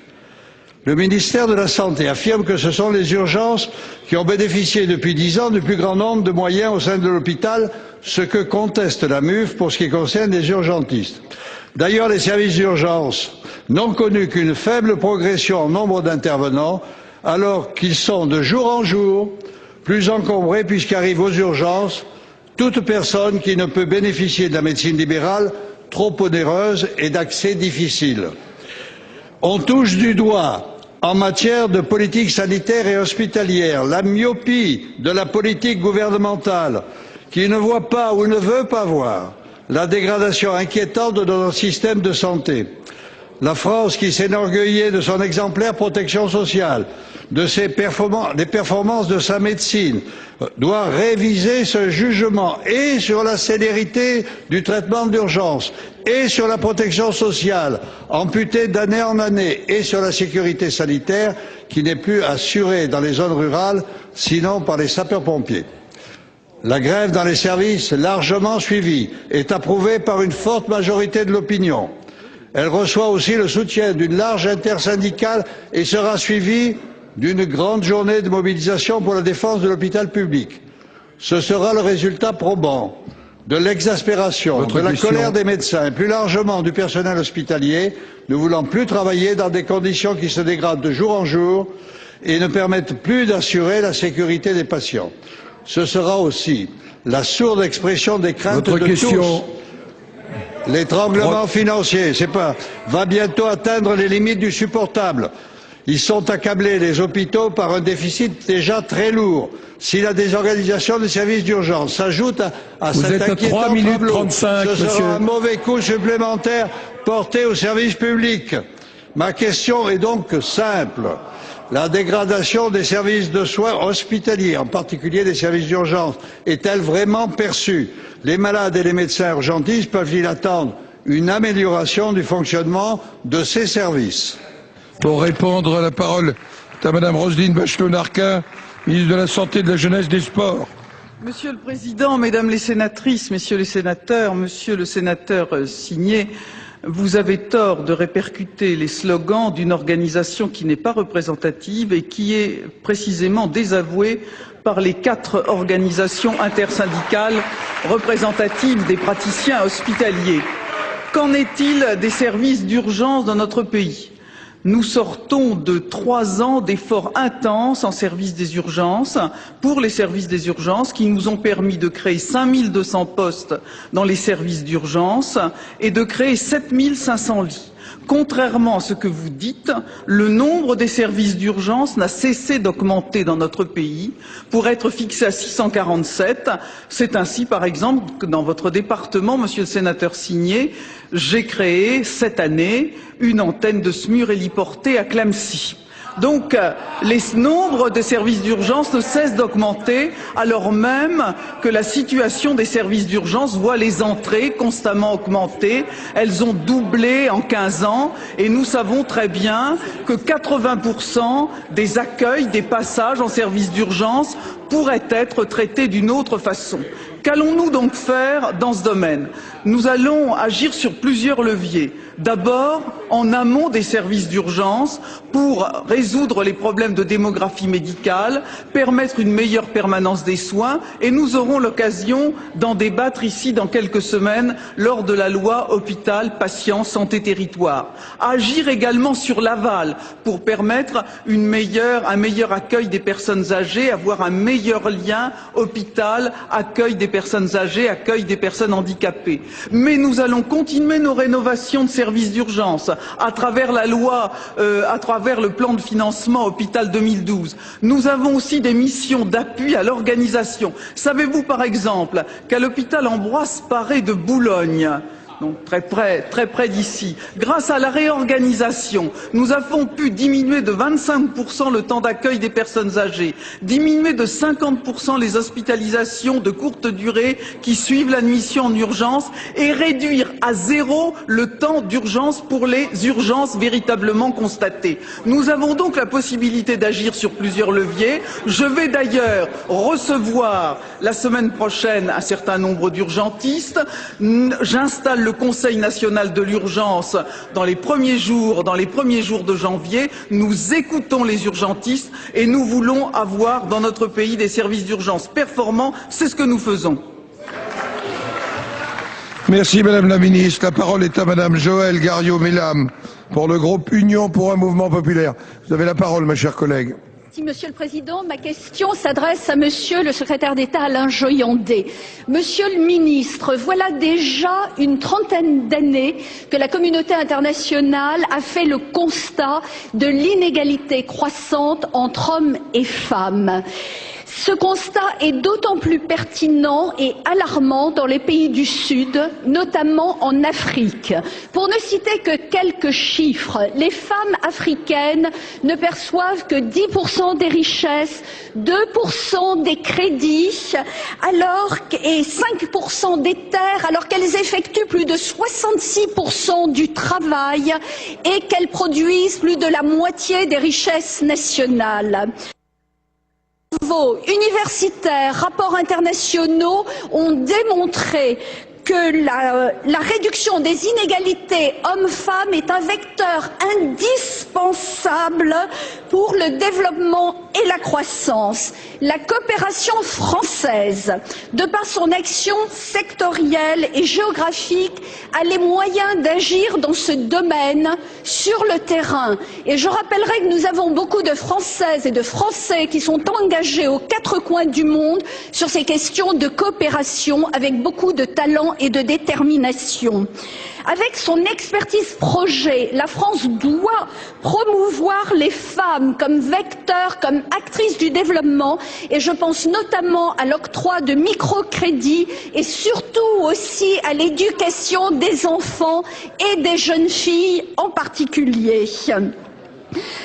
Speaker 13: Le ministère de la Santé affirme que ce sont les urgences qui ont bénéficié depuis 10 ans du plus grand nombre de moyens au sein de l'hôpital, ce que conteste la MUF pour ce qui concerne les urgentistes. D'ailleurs, les services d'urgence n'ont connu qu'une faible progression en nombre d'intervenants, alors qu'ils sont de jour en jour plus encombrés puisqu'arrive aux urgences toute personne qui ne peut bénéficier de la médecine libérale trop onéreuse et d'accès difficile. On touche du doigt, en matière de politique sanitaire et hospitalière, la myopie de la politique gouvernementale qui ne voit pas ou ne veut pas voir la dégradation inquiétante de notre système de santé. La France, qui s'enorgueillait de son exemplaire protection sociale, des performances de sa médecine, doit réviser ce jugement et sur la célérité du traitement d'urgence, et sur la protection sociale, amputée d'année en année, et sur la sécurité sanitaire, qui n'est plus assurée dans les zones rurales, sinon par les sapeurs-pompiers. La grève dans les services, largement suivie, est approuvée par une forte majorité de l'opinion. Elle reçoit aussi le soutien d'une large intersyndicale et sera suivie d'une grande journée de mobilisation pour la défense de l'hôpital public. Ce sera le résultat probant de l'exaspération, de la colère des médecins et plus largement du personnel hospitalier, ne voulant plus travailler dans des conditions qui se dégradent de jour en jour et ne permettent plus d'assurer la sécurité des patients. Ce sera aussi la sourde expression des craintes de tous. L'étranglement financier, va bientôt atteindre les limites du supportable. Ils sont accablés, les hôpitaux, par un déficit déjà très lourd. Si la désorganisation des services d'urgence s'ajoute à cet inquiétant tableau, ce sera un mauvais coup supplémentaire porté aux services publics. Ma question est donc simple. La dégradation des services de soins hospitaliers, en particulier des services d'urgence, est-elle vraiment perçue? Les malades et les médecins urgentistes peuvent-ils attendre une amélioration du fonctionnement de ces services?
Speaker 12: Pour répondre, la parole est à Madame Roselyne Bachelot-Narquin, ministre de la Santé, de la Jeunesse et des Sports.
Speaker 8: Monsieur le Président, Mesdames les sénatrices, Messieurs les sénateurs, Monsieur le sénateur Signé, vous avez tort de répercuter les slogans d'une organisation qui n'est pas représentative et qui est précisément désavouée par les 4 organisations intersyndicales représentatives des praticiens hospitaliers. Qu'en est-il des services d'urgence dans notre pays? Nous sortons de 3 ans d'efforts intenses en service des urgences, pour les services des urgences, qui nous ont permis de créer 5200 postes dans les services d'urgence et de créer 7500 lits. Contrairement à ce que vous dites, le nombre des services d'urgence n'a cessé d'augmenter dans notre pays pour être fixé à 647. C'est ainsi, par exemple, que dans votre département, Monsieur le sénateur Signé, j'ai créé cette année une antenne de SMUR héliportée à Clamecy. Donc, les nombres de services d'urgence ne cessent d'augmenter, alors même que la situation des services d'urgence voit les entrées constamment augmenter. Elles ont doublé en 15 ans et nous savons très bien que 80% des accueils, des passages en services d'urgence pourraient être traités d'une autre façon.
Speaker 14: Qu'allons-nous donc faire dans ce domaine? Nous allons agir sur plusieurs leviers. D'abord, en amont des services d'urgence, pour résoudre les problèmes de démographie médicale, permettre une meilleure permanence des soins, et nous aurons l'occasion d'en débattre ici dans quelques semaines lors de la loi Hôpital, Patients, Santé, Territoire. Agir également sur l'aval pour permettre un meilleur accueil des personnes âgées, avoir un meilleur lien hôpital, accueil des personnes âgées, accueil des personnes handicapées. Mais nous allons continuer nos rénovations de services d'urgence à travers la loi, à travers le plan de financement Hôpital 2012. Nous avons aussi des missions d'appui à l'organisation. Savez-vous par exemple qu'à l'hôpital Ambroise Paré de Boulogne, donc très près d'ici, grâce à la réorganisation, nous avons pu diminuer de 25% le temps d'accueil des personnes âgées, diminuer de 50% les hospitalisations de courte durée qui suivent l'admission en urgence et réduire à 0 le temps d'urgence pour les urgences véritablement constatées. Nous avons donc la possibilité d'agir sur plusieurs leviers. Je vais d'ailleurs recevoir la semaine prochaine un certain nombre d'urgentistes. J'installe le Conseil national de l'urgence dans les premiers jours de janvier. Nous écoutons les urgentistes et nous voulons avoir dans notre pays des services d'urgence performants. C'est ce que nous faisons.
Speaker 2: Merci Madame la Ministre. La parole est à Madame Joëlle Garriaud-Maylam pour le groupe Union pour un mouvement populaire. Vous avez la parole, ma chère collègue.
Speaker 15: Merci, Monsieur le Président. Ma question s'adresse à Monsieur le secrétaire d'État Alain Joyandet. Monsieur le Ministre, voilà déjà une trentaine d'années que la communauté internationale a fait le constat de l'inégalité croissante entre hommes et femmes. Ce constat est d'autant plus pertinent et alarmant dans les pays du Sud, notamment en Afrique. Pour ne citer que quelques chiffres, les femmes africaines ne perçoivent que 10% des richesses, 2% des crédits et 5% des terres, alors qu'elles effectuent plus de 66% du travail et qu'elles produisent plus de la moitié des richesses nationales. Universitaires, rapports internationaux ont démontré que la réduction des inégalités hommes-femmes est un vecteur indispensable pour le développement et la croissance. La coopération française, de par son action sectorielle et géographique, a les moyens d'agir dans ce domaine sur le terrain. Et je rappellerai que nous avons beaucoup de Françaises et de Français qui sont engagés aux quatre coins du monde sur ces questions de coopération avec beaucoup de talent et de détermination. Avec son expertise projet, la France doit promouvoir les femmes comme vecteurs, comme actrices du développement, et je pense notamment à l'octroi de microcrédits et surtout aussi à l'éducation des enfants et des jeunes filles en particulier.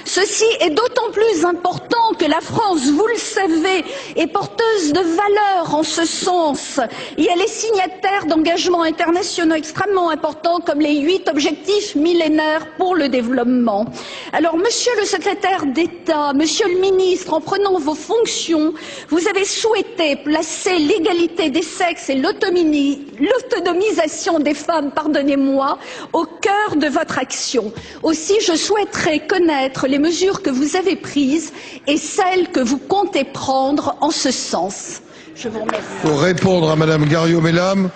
Speaker 15: Ceci est d'autant plus important que la France, vous le savez, est porteuse de valeurs en ce sens et elle est signataire d'engagements internationaux extrêmement importants comme les 8 objectifs millénaires pour le développement. Alors, Monsieur le secrétaire d'État, Monsieur le ministre, en prenant vos fonctions, vous avez souhaité placer l'égalité des sexes et l'autonomisation des femmes, pardonnez-moi, au cœur de votre action. Aussi, je souhaiterais connaître les mesures que vous avez prises et celles que vous comptez prendre en ce sens. Je vous remercie.
Speaker 2: Pour répondre à Madame Garriaud-Maylam,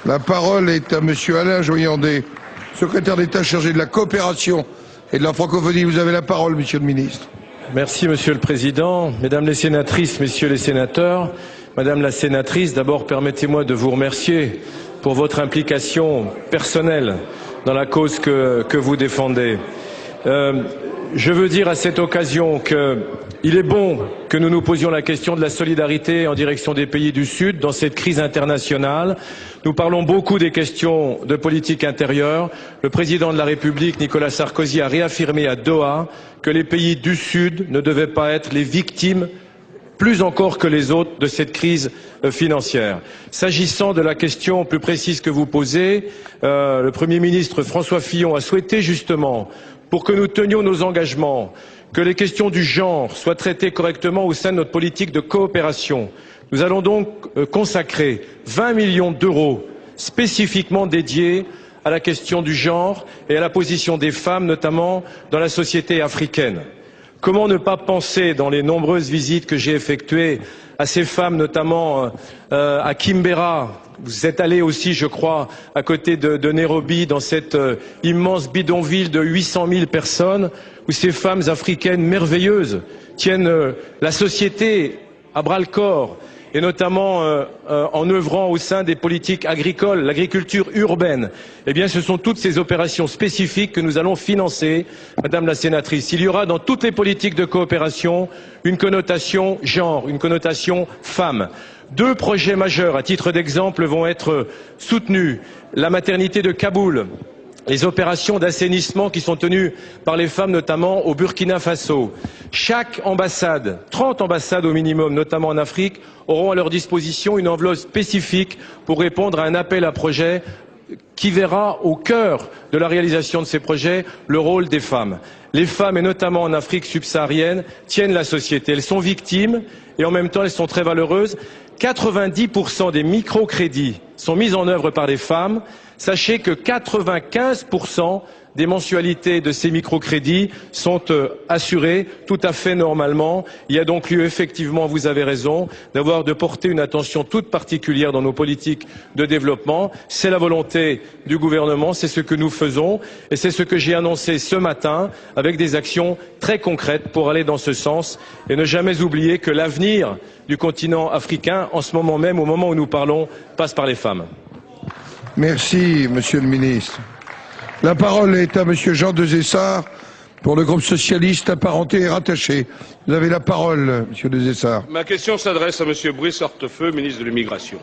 Speaker 2: la parole est à Monsieur Alain Joyandet, secrétaire d'État chargé de la coopération et de la francophonie. Vous avez la parole, Monsieur le Ministre.
Speaker 4: Merci Monsieur le Président, Mesdames les sénatrices, Messieurs les sénateurs. Madame la sénatrice, d'abord permettez-moi de vous remercier pour votre implication personnelle dans la cause que vous défendez. Je veux dire à cette occasion qu'il est bon que nous nous posions la question de la solidarité en direction des pays du Sud dans cette crise internationale. Nous parlons beaucoup des questions de politique intérieure. Le président de la République, Nicolas Sarkozy, a réaffirmé à Doha que les pays du Sud ne devaient pas être les victimes plus encore que les autres de cette crise financière. S'agissant de la question plus précise que vous posez, le Premier ministre François Fillon a souhaité justement, pour que nous tenions nos engagements, que les questions du genre soient traitées correctement au sein de notre politique de coopération. Nous allons donc consacrer 20 millions d'euros spécifiquement dédiés à la question du genre et à la position des femmes, notamment dans la société africaine. Comment ne pas penser, dans les nombreuses visites que j'ai effectuées, à ces femmes, notamment à Kimbera. Vous êtes allé aussi, je crois, à côté de Nairobi, dans cette immense bidonville de 800 000 personnes, où ces femmes africaines merveilleuses tiennent la société à bras-le-corps, et notamment en œuvrant au sein des politiques agricoles, l'agriculture urbaine. Eh bien, ce sont toutes ces opérations spécifiques que nous allons financer, Madame la sénatrice. Il y aura dans toutes les politiques de coopération une connotation genre, une connotation femme. 2 projets majeurs, à titre d'exemple, vont être soutenus. La maternité de Kaboul, les opérations d'assainissement qui sont tenues par les femmes, notamment au Burkina Faso. Chaque ambassade, 30 ambassades au minimum, notamment en Afrique, auront à leur disposition une enveloppe spécifique pour répondre à un appel à projets qui verra au cœur de la réalisation de ces projets le rôle des femmes. Les femmes, et notamment en Afrique subsaharienne, tiennent la société. Elles sont victimes et en même temps elles sont très valeureuses. 90% des microcrédits sont mis en œuvre par des femmes. Sachez que 95% des mensualités de ces microcrédits sont assurées tout à fait normalement. Il y a donc lieu, effectivement, vous avez raison, de porter une attention toute particulière dans nos politiques de développement. C'est la volonté du gouvernement, c'est ce que nous faisons et c'est ce que j'ai annoncé ce matin avec des actions très concrètes pour aller dans ce sens et ne jamais oublier que l'avenir du continent africain, en ce moment même, au moment où nous parlons, passe par les femmes.
Speaker 2: Merci, Monsieur le Ministre. La parole est à Monsieur Jean Desessard pour le groupe socialiste apparenté et rattaché. Vous avez la parole, Monsieur Desessard.
Speaker 9: Ma question s'adresse à Monsieur Brice Hortefeux, ministre de l'Immigration.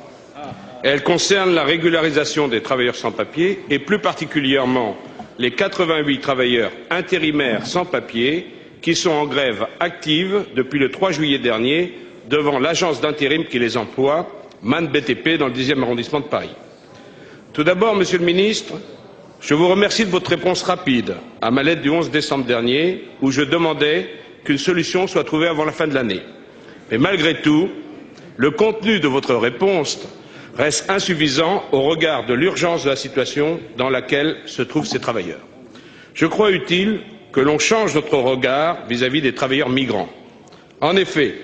Speaker 9: Elle concerne la régularisation des travailleurs sans papier et plus particulièrement les 88 travailleurs intérimaires sans papier qui sont en grève active depuis le 3 juillet dernier devant l'agence d'intérim qui les emploie, MAN BTP, dans le 10e arrondissement de Paris. Tout d'abord, Monsieur le Ministre, je vous remercie de votre réponse rapide à ma lettre du 11 décembre dernier où je demandais qu'une solution soit trouvée avant la fin de l'année. Mais malgré tout, le contenu de votre réponse reste insuffisant au regard de l'urgence de la situation dans laquelle se trouvent ces travailleurs. Je crois utile que l'on change notre regard vis-à-vis des travailleurs migrants. En effet,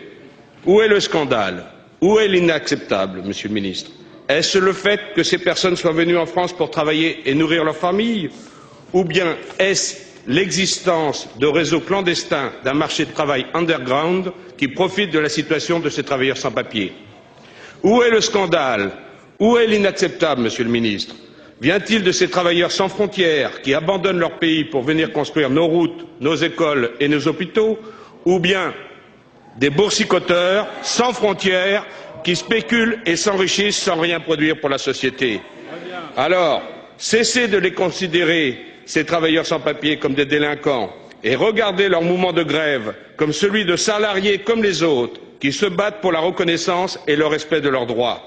Speaker 9: où est le scandale? Où est l'inacceptable, Monsieur le Ministre? Est-ce le fait que ces personnes soient venues en France pour travailler et nourrir leur famille? Ou bien est-ce l'existence de réseaux clandestins d'un marché de travail underground qui profite de la situation de ces travailleurs sans papier? Où est le scandale? Où est l'inacceptable, Monsieur le Ministre? Vient-il de ces travailleurs sans frontières qui abandonnent leur pays pour venir construire nos routes, nos écoles et nos hôpitaux? Ou bien des boursicoteurs sans frontières qui spéculent et s'enrichissent sans rien produire pour la société? Alors, cessez de les considérer, ces travailleurs sans papier, comme des délinquants et regardez leur mouvement de grève comme celui de salariés comme les autres qui se battent pour la reconnaissance et le respect de leurs droits.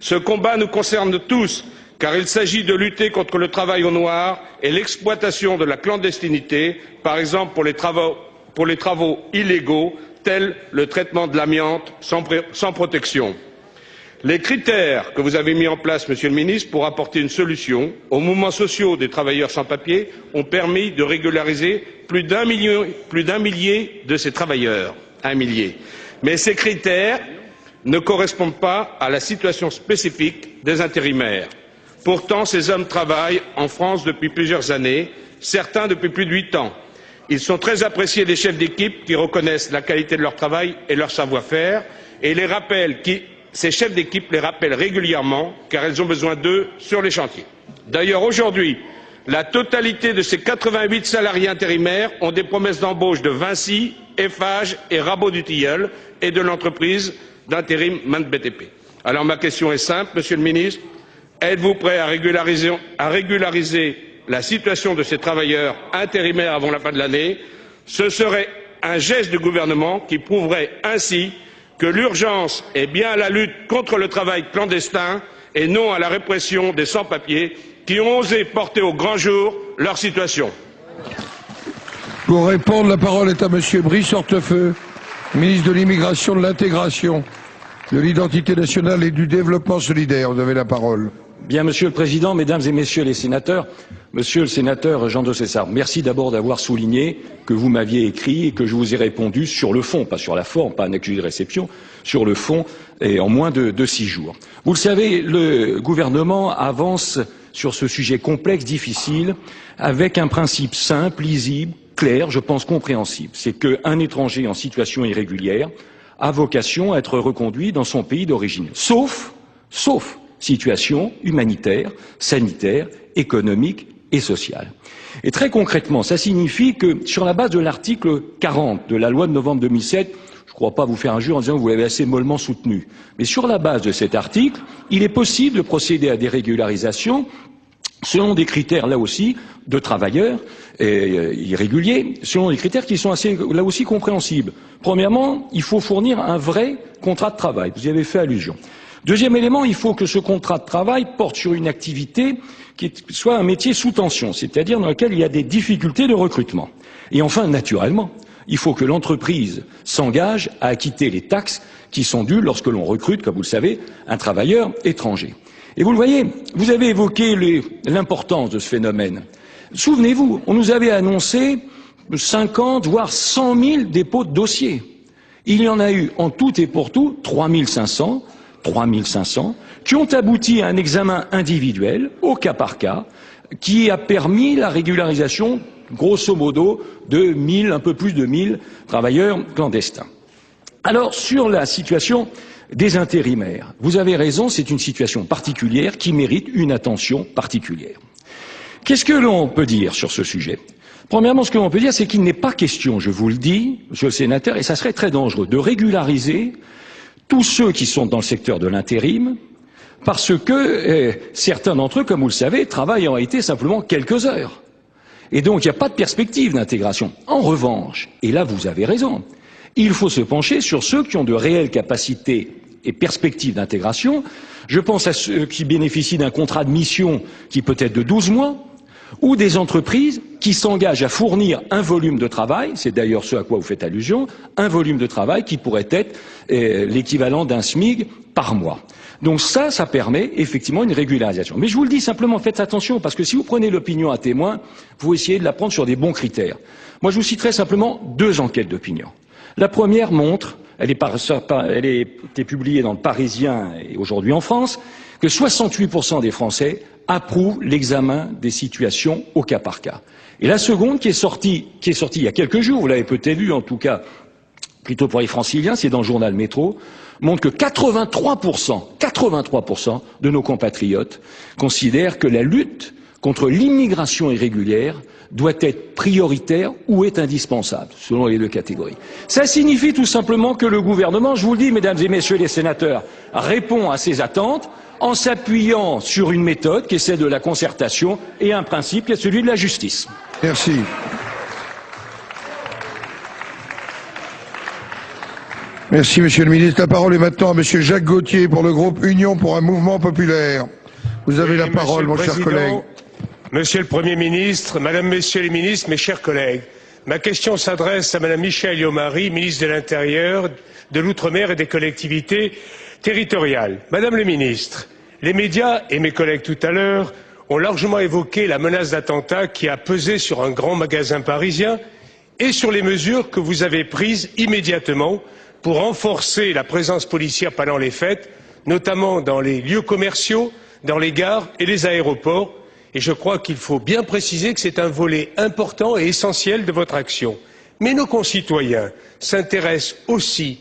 Speaker 9: Ce combat nous concerne tous car il s'agit de lutter contre le travail au noir et l'exploitation de la clandestinité, par exemple pour les travaux illégaux tels le traitement de l'amiante sans protection. Les critères que vous avez mis en place, Monsieur le Ministre, pour apporter une solution aux mouvements sociaux des travailleurs sans papier ont permis de régulariser plus d'un millier de ces travailleurs. 1 millier. Mais ces critères ne correspondent pas à la situation spécifique des intérimaires. Pourtant, ces hommes travaillent en France depuis plusieurs années, certains depuis plus de 8 ans. Ils sont très appréciés des chefs d'équipe qui reconnaissent la qualité de leur travail et leur savoir-faire et ces chefs d'équipe les rappellent régulièrement car elles ont besoin d'eux sur les chantiers. D'ailleurs, aujourd'hui, la totalité de ces 88 salariés intérimaires ont des promesses d'embauche de Vinci, Eiffage et Rabot du Tilleul et de l'entreprise d'intérim MAN BTP. Alors ma question est simple, Monsieur le Ministre, êtes-vous prêt à régulariser la situation de ces travailleurs intérimaires avant la fin de l'année? Ce serait un geste du gouvernement qui prouverait ainsi que l'urgence est bien à la lutte contre le travail clandestin et non à la répression des sans-papiers qui ont osé porter au grand jour leur situation.
Speaker 2: Pour répondre, la parole est à Monsieur Brice Hortefeux, ministre de l'Immigration et de l'Intégration. de l'identité nationale et du développement solidaire. Vous avez la parole.
Speaker 3: Bien, Monsieur le Président, Mesdames et Messieurs les sénateurs, Monsieur le sénateur Jean de César, merci d'abord d'avoir souligné que vous m'aviez écrit et que je vous ai répondu sur le fond, pas sur la forme, pas un accusé de réception, sur le fond et en moins de 6 jours. Vous le savez, le gouvernement avance sur ce sujet complexe, difficile, avec un principe simple, lisible, clair, je pense compréhensible. C'est qu'un étranger en situation irrégulière a vocation à être reconduit dans son pays d'origine, sauf situation humanitaire, sanitaire, économique et sociale. Et très concrètement, ça signifie que sur la base de l'article 40 de la loi de novembre 2007, je ne crois pas vous faire injure en disant que vous l'avez assez mollement soutenu, mais sur la base de cet article, il est possible de procéder à des régularisations selon des critères, là aussi, de travailleurs irréguliers, selon des critères qui sont assez, là aussi, compréhensibles. Premièrement, il faut fournir un vrai contrat de travail. Vous y avez fait allusion. Deuxième élément, il faut que ce contrat de travail porte sur une activité qui soit un métier sous tension, c'est-à-dire dans lequel il y a des difficultés de recrutement. Et enfin, naturellement, il faut que l'entreprise s'engage à acquitter les taxes qui sont dues lorsque l'on recrute, comme vous le savez, un travailleur étranger. Et vous le voyez, vous avez évoqué l'importance de ce phénomène. Souvenez-vous, on nous avait annoncé 50, voire 100 000 dépôts de dossiers. Il y en a eu en tout et pour tout 3 500, qui ont abouti à un examen individuel, au cas par cas, qui a permis la régularisation, grosso modo, de 1000, un peu plus de 1000 travailleurs clandestins. Alors, sur la situation des intérimaires, vous avez raison, c'est une situation particulière qui mérite une attention particulière. Qu'est-ce que l'on peut dire sur ce sujet? Premièrement, ce que l'on peut dire, c'est qu'il n'est pas question, je vous le dis, monsieur le sénateur, et ça serait très dangereux, de régulariser tous ceux qui sont dans le secteur de l'intérim, parce que certains d'entre eux, comme vous le savez, travaillent en réalité simplement quelques heures. Et donc, il n'y a pas de perspective d'intégration. En revanche, et là vous avez raison, il faut se pencher sur ceux qui ont de réelles capacités et perspectives d'intégration. Je pense à ceux qui bénéficient d'un contrat de mission qui peut être de 12 mois, ou des entreprises qui s'engagent à fournir un volume de travail, c'est d'ailleurs ce à quoi vous faites allusion, un volume de travail qui pourrait être l'équivalent d'un SMIC par mois. Donc ça permet effectivement une régularisation. Mais je vous le dis simplement, faites attention, parce que si vous prenez l'opinion à témoin, vous essayez de la prendre sur des bons critères. Moi, je vous citerai simplement 2 enquêtes d'opinion. La première montre, elle a été publiée dans le Parisien et aujourd'hui en France, que 68% des Français approuvent l'examen des situations au cas par cas. Et la seconde, qui est sortie il y a quelques jours, vous l'avez peut-être vu en tout cas, plutôt pour les franciliens, c'est dans le journal Métro, montre que 83% de nos compatriotes considèrent que la lutte contre l'immigration irrégulière doit être prioritaire ou est indispensable, selon les 2 catégories. Ça signifie tout simplement que le gouvernement, je vous le dis, mesdames et messieurs les sénateurs, répond à ces attentes en s'appuyant sur une méthode qui est celle de la concertation et un principe qui est celui de la justice.
Speaker 2: Merci. Merci, Monsieur le Ministre. La parole est maintenant à Monsieur Jacques Gauthier pour le groupe Union pour un mouvement populaire. Vous avez la parole, mon cher collègue.
Speaker 16: Monsieur le Premier ministre, Madame, Messieurs les ministres, mes chers collègues, ma question s'adresse à Madame Michèle Alliot-Marie, ministre de l'Intérieur, de l'Outre-mer et des collectivités territoriales. Madame le ministre, les médias et mes collègues tout à l'heure ont largement évoqué la menace d'attentat qui a pesé sur un grand magasin parisien et sur les mesures que vous avez prises immédiatement pour renforcer la présence policière pendant les fêtes, notamment dans les lieux commerciaux, dans les gares et les aéroports. Et je crois qu'il faut bien préciser que c'est un volet important et essentiel de votre action. Mais nos concitoyens s'intéressent aussi,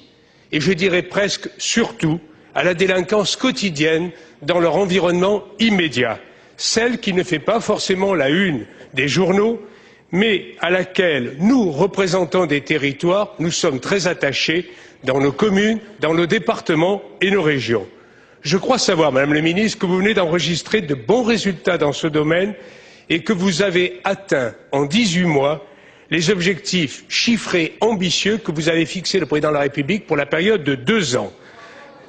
Speaker 16: et je dirais presque surtout, à la délinquance quotidienne dans leur environnement immédiat, celle qui ne fait pas forcément la une des journaux, mais à laquelle nous, représentants des territoires, nous sommes très attachés dans nos communes, dans nos départements et nos régions. Je crois savoir, Madame la Ministre, que vous venez d'enregistrer de bons résultats dans ce domaine et que vous avez atteint en 18 mois les objectifs chiffrés ambitieux que vous avez fixés le Président de la République pour la période de 2 ans.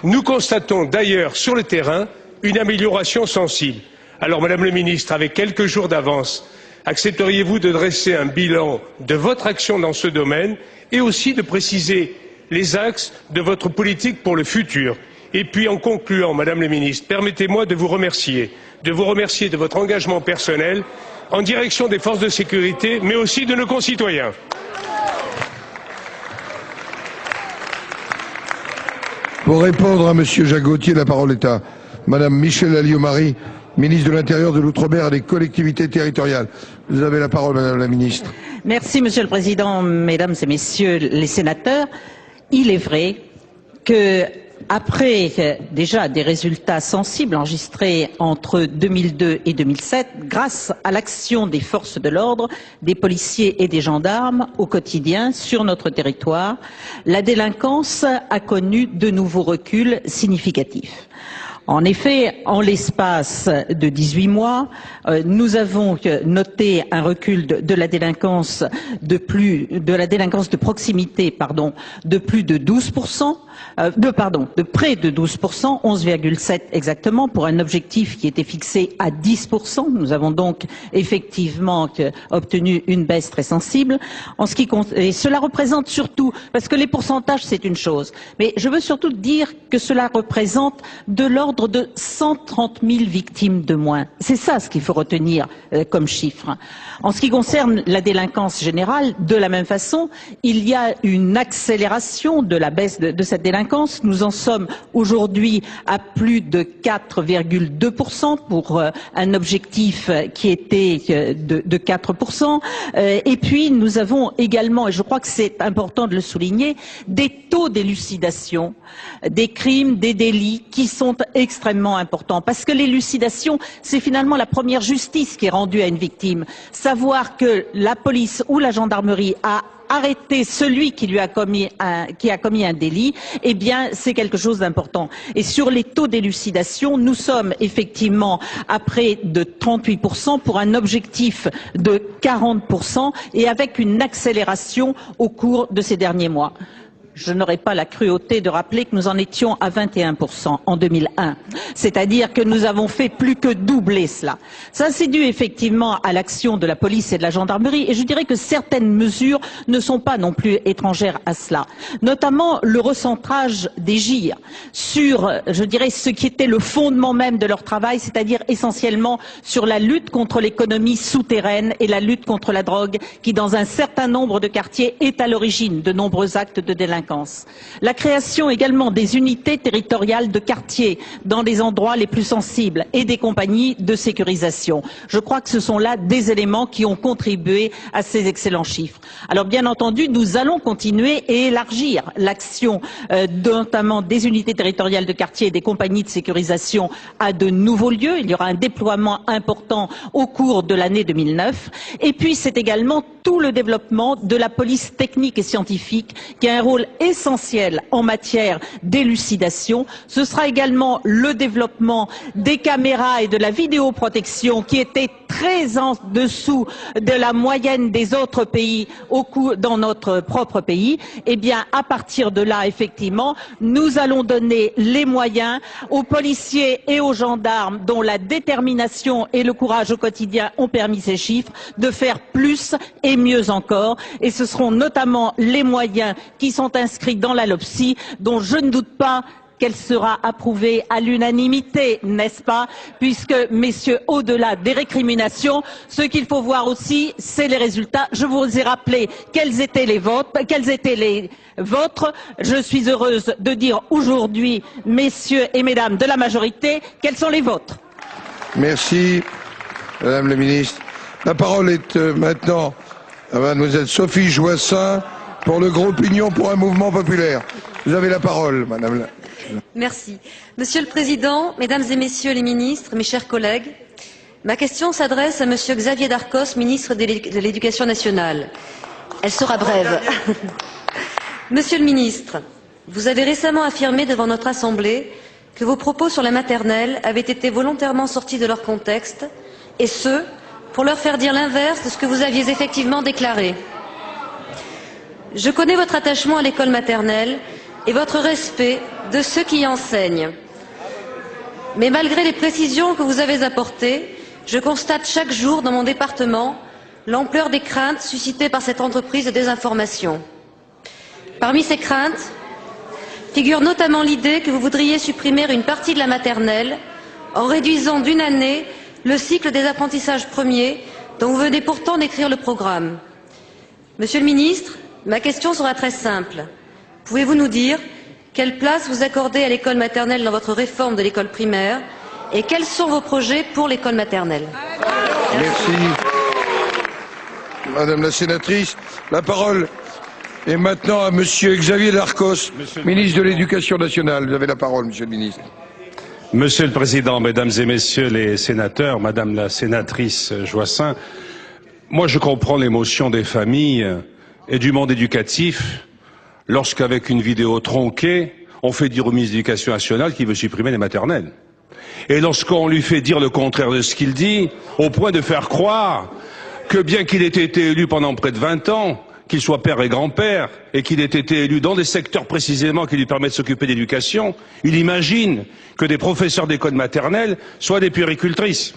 Speaker 16: Nous constatons d'ailleurs sur le terrain une amélioration sensible. Alors, Madame la Ministre, avec quelques jours d'avance, accepteriez-vous de dresser un bilan de votre action dans ce domaine et aussi de préciser les axes de votre politique pour le futur? Et puis, en concluant, Madame la Ministre, permettez-moi de vous remercier de votre engagement personnel en direction des forces de sécurité, mais aussi de nos concitoyens.
Speaker 2: Pour répondre à Monsieur Jacques Gaultier, la parole est à Madame Michèle Alliot-Marie, ministre de l'Intérieur, de l'Outre-mer et des collectivités territoriales. Vous avez la parole, Madame la Ministre.
Speaker 6: Merci, Monsieur le Président, Mesdames et Messieurs les sénateurs. Il est vrai que, après déjà des résultats sensibles enregistrés entre 2002 et 2007, grâce à l'action des forces de l'ordre, des policiers et des gendarmes au quotidien sur notre territoire, la délinquance a connu de nouveaux reculs significatifs. En effet, en l'espace de 18 mois, nous avons noté un recul de la délinquance de proximité, de plus de 12%, de près de 12%, 11,7 exactement, pour un objectif qui était fixé à 10%. Nous avons donc effectivement obtenu une baisse très sensible. Et cela représente surtout, parce que les pourcentages c'est une chose, mais je veux surtout dire que cela représente de l'ordre de 130 000 victimes de moins. C'est ça ce qu'il faut retenir comme chiffre. En ce qui concerne la délinquance générale, de la même façon, il y a une accélération de la baisse de cette délinquance. Nous en sommes aujourd'hui à plus de 4,2% pour un objectif qui était de 4%. Et puis nous avons également, et je crois que c'est important de le souligner, des taux d'élucidation des crimes, des délits qui sont extrêmement importants. Parce que l'élucidation, c'est finalement la première justice qui est rendue à une victime. Savoir que la police ou la gendarmerie a arrêter celui qui a commis un délit, eh bien, c'est quelque chose d'important. Et sur les taux d'élucidation, nous sommes effectivement à près de 38% pour un objectif de 40% et avec une accélération au cours de ces derniers mois. Je n'aurai pas la cruauté de rappeler que nous en étions à 21% en 2001. C'est-à-dire que nous avons fait plus que doubler cela. Ça, c'est dû effectivement à l'action de la police et de la gendarmerie. Et je dirais que certaines mesures ne sont pas non plus étrangères à cela. Notamment le recentrage des GIR sur, je dirais, ce qui était le fondement même de leur travail, c'est-à-dire essentiellement sur la lutte contre l'économie souterraine et la lutte contre la drogue, qui dans un certain nombre de quartiers est à l'origine de nombreux actes de délinquance. La création également des unités territoriales de quartier dans les endroits les plus sensibles et des compagnies de sécurisation. Je crois que ce sont là des éléments qui ont contribué à ces excellents chiffres. Alors bien entendu, nous allons continuer et élargir l'action notamment des unités territoriales de quartier et des compagnies de sécurisation à de nouveaux lieux. Il y aura un déploiement important au cours de l'année 2009. Et puis c'est également tout le développement de la police technique et scientifique qui a un rôle essentiel en matière d'élucidation. Ce sera également le développement des caméras et de la vidéoprotection qui était très en dessous de la moyenne des autres pays dans notre propre pays. Eh bien, à partir de là, effectivement, nous allons donner les moyens aux policiers et aux gendarmes dont la détermination et le courage au quotidien ont permis ces chiffres de faire plus et mieux encore. Et ce seront notamment les moyens qui sont inscrits dans la LOPSI, dont je ne doute pas qu'elle sera approuvée à l'unanimité, n'est-ce pas? Puisque, messieurs, au-delà des récriminations, ce qu'il faut voir aussi, c'est les résultats. Je vous ai rappelé quels étaient les vôtres. Je suis heureuse de dire aujourd'hui, messieurs et mesdames de la majorité, quels sont les vôtres.
Speaker 2: Merci, Madame la Ministre. La parole est maintenant à Mademoiselle Sophie Joissaint pour le groupe Union pour un mouvement populaire. Vous avez la parole, Madame la...
Speaker 17: Merci. Monsieur le Président, Mesdames et Messieurs les ministres, mes chers collègues, ma question s'adresse à Monsieur Xavier Darcos, ministre de l'Éducation nationale. Elle sera brève. Monsieur le ministre, vous avez récemment affirmé devant notre Assemblée que vos propos sur la maternelle avaient été volontairement sortis de leur contexte, et ce, pour leur faire dire l'inverse de ce que vous aviez effectivement déclaré. Je connais votre attachement à l'école maternelle et votre respect de ceux qui y enseignent. Mais malgré les précisions que vous avez apportées, je constate chaque jour dans mon département l'ampleur des craintes suscitées par cette entreprise de désinformation. Parmi ces craintes figure notamment l'idée que vous voudriez supprimer une partie de la maternelle en réduisant d'une année le cycle des apprentissages premiers dont vous venez pourtant d'écrire le programme. Monsieur le ministre, ma question sera très simple. Pouvez-vous nous dire quelle place vous accordez à l'école maternelle dans votre réforme de l'école primaire et quels sont vos projets pour l'école maternelle?
Speaker 2: Merci. Madame la sénatrice, la parole est maintenant à Monsieur Xavier Darcos, ministre de l'Éducation nationale. Vous avez la parole, Monsieur le ministre.
Speaker 9: Monsieur le Président, Mesdames et Messieurs les sénateurs, Madame la sénatrice Joissains, moi je comprends l'émotion des familles et du monde éducatif lorsqu'avec une vidéo tronquée, on fait dire au ministre de l'Éducation nationale qu'il veut supprimer les maternelles. Et lorsqu'on lui fait dire le contraire de ce qu'il dit, au point de faire croire que bien qu'il ait été élu pendant près de 20 ans, qu'il soit père et grand-père, et qu'il ait été élu dans des secteurs précisément qui lui permettent de s'occuper d'éducation, il imagine que des professeurs d'école maternelle soient des puéricultrices.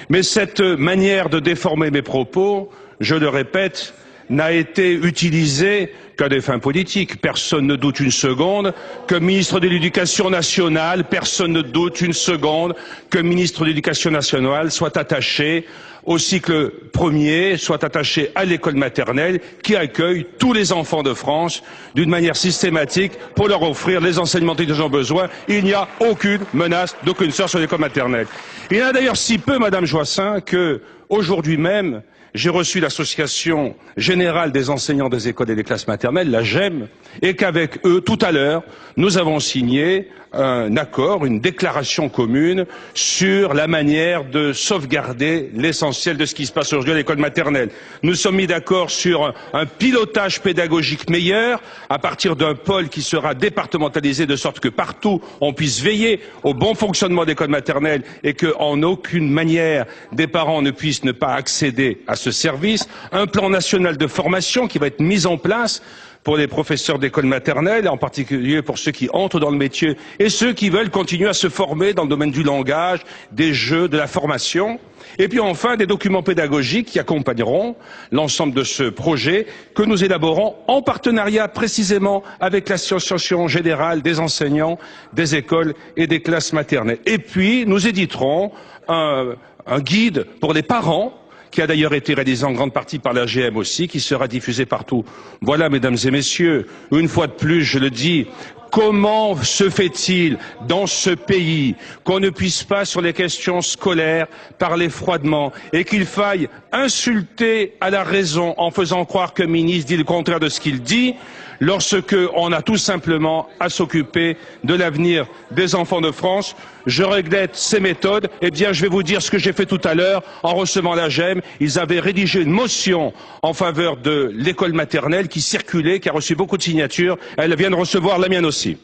Speaker 9: Mais cette manière de déformer mes propos, je le répète, n'a été utilisée qu'à des fins politiques. Personne ne doute une seconde que ministre de l'Éducation nationale, personne ne doute une seconde que ministre de l'Éducation nationale soit attaché au cycle premier, soit attaché à l'école maternelle qui accueille tous les enfants de France d'une manière systématique pour leur offrir les enseignements dont ils ont besoin. Il n'y a aucune menace d'aucune sorte sur l'école maternelle. Il y en a d'ailleurs si peu, Madame Joissains, que aujourd'hui même, j'ai reçu l'Association générale des enseignants des écoles et des classes maternelles, la GEM, et qu'avec eux, tout à l'heure, nous avons signé un accord, une déclaration commune sur la manière de sauvegarder l'essentiel de ce qui se passe aujourd'hui à l'école maternelle. Nous sommes mis d'accord sur un pilotage pédagogique meilleur à partir d'un pôle qui sera départementalisé de sorte que partout on puisse veiller au bon fonctionnement de l'école maternelle et qu'en aucune manière des parents ne puissent ne pas accéder à ce service. Un plan national de formation qui va être mis en place pour les professeurs d'école maternelle, en particulier pour ceux qui entrent dans le métier et ceux qui veulent continuer à se former dans le domaine du langage, des jeux, de la formation. Et puis enfin, des documents pédagogiques qui accompagneront l'ensemble de ce projet que nous élaborons en partenariat précisément avec l'Association générale des enseignants des écoles et des classes maternelles. Et puis, nous éditerons un guide pour les parents qui a d'ailleurs été réalisé en grande partie par la GM aussi, qui sera diffusé partout. Voilà, mesdames et messieurs, une fois de plus, je le dis, comment se fait-il dans ce pays qu'on ne puisse pas, sur les questions scolaires, parler froidement et qu'il faille insulter à la raison en faisant croire qu'un ministre dit le contraire de ce qu'il dit, lorsque on a tout simplement à s'occuper de l'avenir des enfants de France? Je regrette ces méthodes. Eh bien, je vais vous dire ce que j'ai fait tout à l'heure en recevant la GEM. Ils avaient rédigé une motion en faveur de l'école maternelle qui circulait, qui a reçu beaucoup de signatures. Elle vient de recevoir la mienne aussi.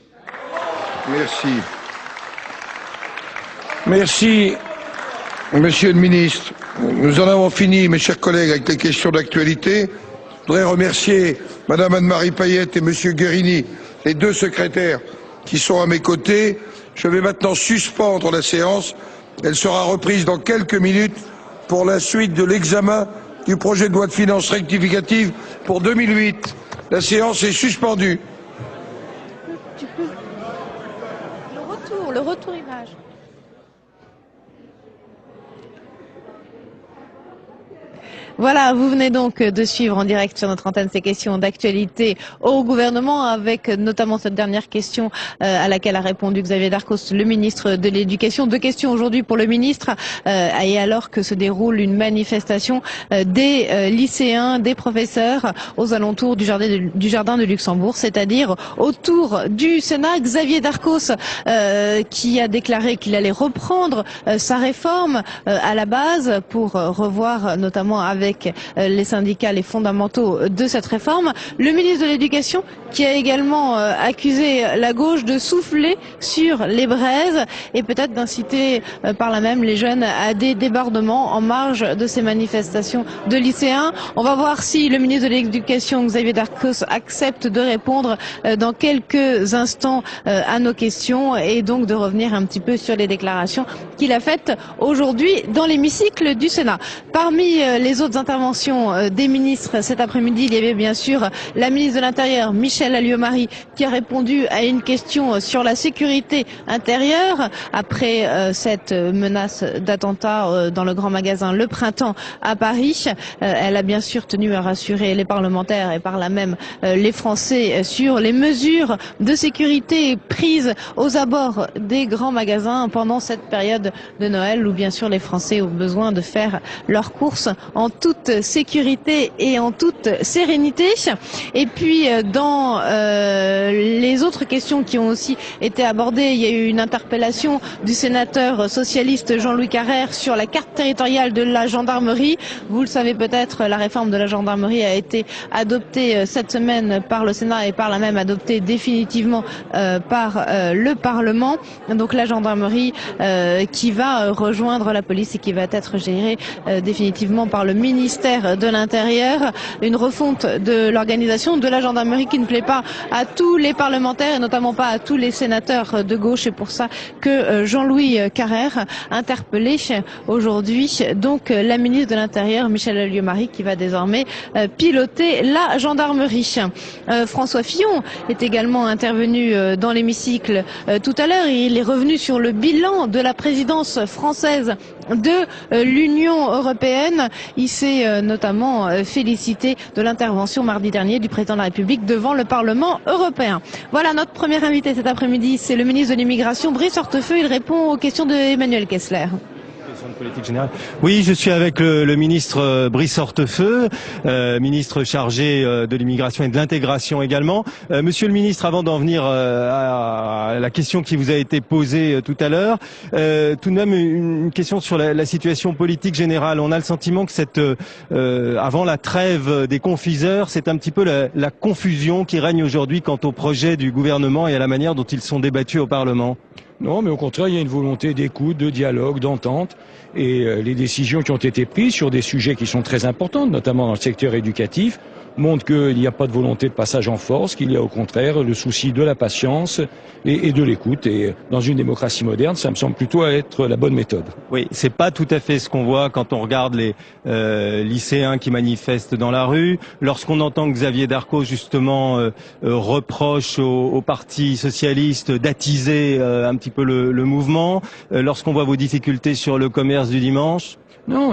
Speaker 2: Merci. Merci, Monsieur le Ministre. Nous en avons fini, mes chers collègues, avec les questions d'actualité. Je voudrais remercier Madame Anne-Marie Payette et Monsieur Guérini, les deux secrétaires qui sont à mes côtés. Je vais maintenant suspendre la séance. Elle sera reprise dans quelques minutes pour la suite de l'examen du projet de loi de finances rectificative pour 2008. La séance est suspendue.
Speaker 1: Le retour image. Voilà, vous venez donc de suivre en direct sur notre antenne ces questions d'actualité au gouvernement, avec notamment cette dernière question à laquelle a répondu Xavier Darcos, le ministre de l'Éducation. Deux questions aujourd'hui pour le ministre, et alors que se déroule une manifestation des lycéens, des professeurs aux alentours du jardin de Luxembourg, c'est-à-dire autour du Sénat. Xavier Darcos qui a déclaré qu'il allait reprendre sa réforme à la base pour revoir notamment avec les syndicats les fondamentaux de cette réforme. Le ministre de l'Éducation qui a également accusé la gauche de souffler sur les braises et peut-être d'inciter par là même les jeunes à des débordements en marge de ces manifestations de lycéens. On va voir si le ministre de l'Éducation, Xavier Darcos, accepte de répondre dans quelques instants à nos questions et donc de revenir un petit peu sur les déclarations qu'il a faites aujourd'hui dans l'hémicycle du Sénat. Parmi les autres interventions des ministres cet après-midi. Il y avait bien sûr la ministre de l'Intérieur, Michèle Alliot-Marie, qui a répondu à une question sur la sécurité intérieure après cette menace d'attentat dans le grand magasin Le Printemps à Paris. Elle a bien sûr tenu à rassurer les parlementaires et par là même les Français sur les mesures de sécurité prises aux abords des grands magasins pendant cette période de Noël où bien sûr les Français ont besoin de faire leurs courses en toute sécurité et en toute sérénité. Et puis dans les autres questions qui ont aussi été abordées, il y a eu une interpellation du sénateur socialiste Jean-Louis Carrère sur la carte territoriale de la gendarmerie. Vous le savez peut-être, la réforme de la gendarmerie a été adoptée cette semaine par le Sénat et par là même adoptée définitivement par le Parlement. Donc la gendarmerie qui va rejoindre la police et qui va être gérée définitivement par le ministère de l'Intérieur. Une refonte de l'organisation de la gendarmerie qui ne plaît pas à tous les parlementaires et notamment pas à tous les sénateurs de gauche. C'est pour ça que Jean-Louis Carrère interpellé aujourd'hui donc la ministre de l'Intérieur Michèle Alliot-Marie qui va désormais piloter la gendarmerie. François Fillon est également intervenu dans l'hémicycle tout à l'heure. Il est revenu sur le bilan de la présidence française de l'Union européenne. Il s'est notamment félicité de l'intervention mardi dernier du président de la République devant le Parlement européen. Voilà, notre premier invité cet après-midi, c'est le ministre de l'Immigration, Brice Hortefeux. Il répond aux questions d'Emmanuel Kessler.
Speaker 18: Politique générale. Oui, je suis avec le ministre Brice Hortefeux, ministre chargé de l'immigration et de l'intégration également. Monsieur le ministre, avant d'en venir à la question qui vous a été posée tout à l'heure, tout de même une question sur la situation politique générale. On a le sentiment que avant la trêve des confiseurs, c'est un petit peu la confusion qui règne aujourd'hui quant au projet du gouvernement et à la manière dont ils sont débattus au Parlement.
Speaker 12: Non, mais au contraire, il y a une volonté d'écoute, de dialogue, d'entente. Et les décisions qui ont été prises sur des sujets qui sont très importants, notamment dans le secteur éducatif, montrent qu'il n'y a pas de volonté de passage en force, qu'il y a au contraire le souci de la patience et de l'écoute. Et dans une démocratie moderne, ça me semble plutôt être la bonne méthode.
Speaker 18: Oui, c'est pas tout à fait ce qu'on voit quand on regarde les lycéens qui manifestent dans la rue. Lorsqu'on entend Xavier Darcos justement reproche au Parti socialiste d'attiser un petit peu le mouvement. Lorsqu'on voit vos difficultés sur le commerce du dimanche.
Speaker 12: Non,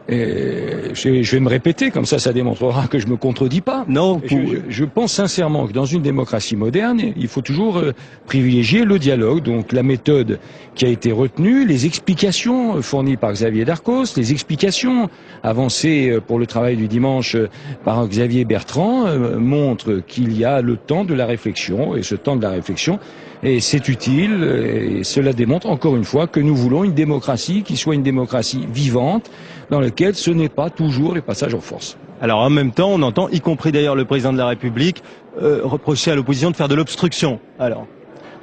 Speaker 12: je vais me répéter, comme ça démontrera que je me contredis pas.
Speaker 18: Non,
Speaker 12: je pense sincèrement que dans une démocratie moderne, il faut toujours privilégier le dialogue. Donc la méthode qui a été retenue, les explications fournies par Xavier Darcos, les explications avancées pour le travail du dimanche par Xavier Bertrand montrent qu'il y a le temps de la réflexion, et ce temps de la réflexion, et c'est utile, et cela démontre encore une fois que nous voulons une démocratie qui soit une démocratie vivante, dans laquelle ce n'est pas toujours les passages en force.
Speaker 18: Alors en même temps, on entend, y compris d'ailleurs le président de la République, reprocher à l'opposition de faire de l'obstruction. Alors.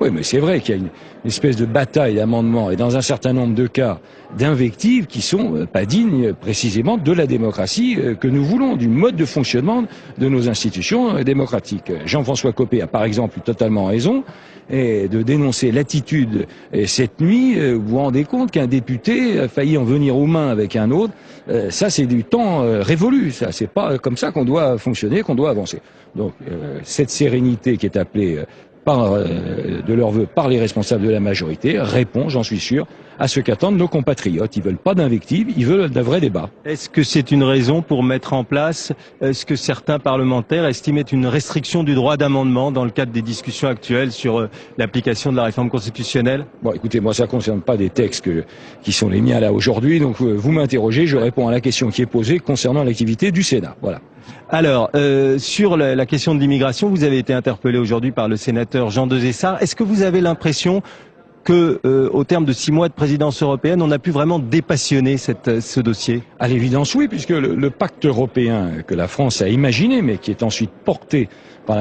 Speaker 12: Oui, mais c'est vrai qu'il y a une espèce de bataille d'amendements et dans un certain nombre de cas d'invectives qui sont pas dignes précisément de la démocratie que nous voulons, du mode de fonctionnement de nos institutions démocratiques. Jean-François Copé a par exemple totalement raison et de dénoncer l'attitude cette nuit. Vous vous rendez compte qu'un député a failli en venir aux mains avec un autre. Ça, c'est du temps révolu. Ça, c'est pas comme ça qu'on doit fonctionner, qu'on doit avancer. Donc, cette sérénité qui est appelée de leur vœu par les responsables de la majorité répond, j'en suis sûr, à ce qu'attendent nos compatriotes. Ils veulent pas d'invectives, ils veulent d'un vrai débat.
Speaker 18: Est-ce que c'est une raison pour mettre en place ce que certains parlementaires estimaient une restriction du droit d'amendement dans le cadre des discussions actuelles sur l'application de la réforme constitutionnelle?
Speaker 12: Bon, écoutez, moi ça ne concerne pas des textes qui sont les miens là aujourd'hui, donc vous m'interrogez, je réponds à la question qui est posée concernant l'activité du Sénat. Voilà.
Speaker 18: Alors, sur la question de l'immigration, vous avez été interpellé aujourd'hui par le sénateur Jean Desessard. Est-ce que vous avez l'impression que, au terme de 6 mois de présidence européenne, on a pu vraiment dépassionner ce dossier?
Speaker 12: À l'évidence, oui, puisque le pacte européen que la France a imaginé, mais qui est ensuite porté par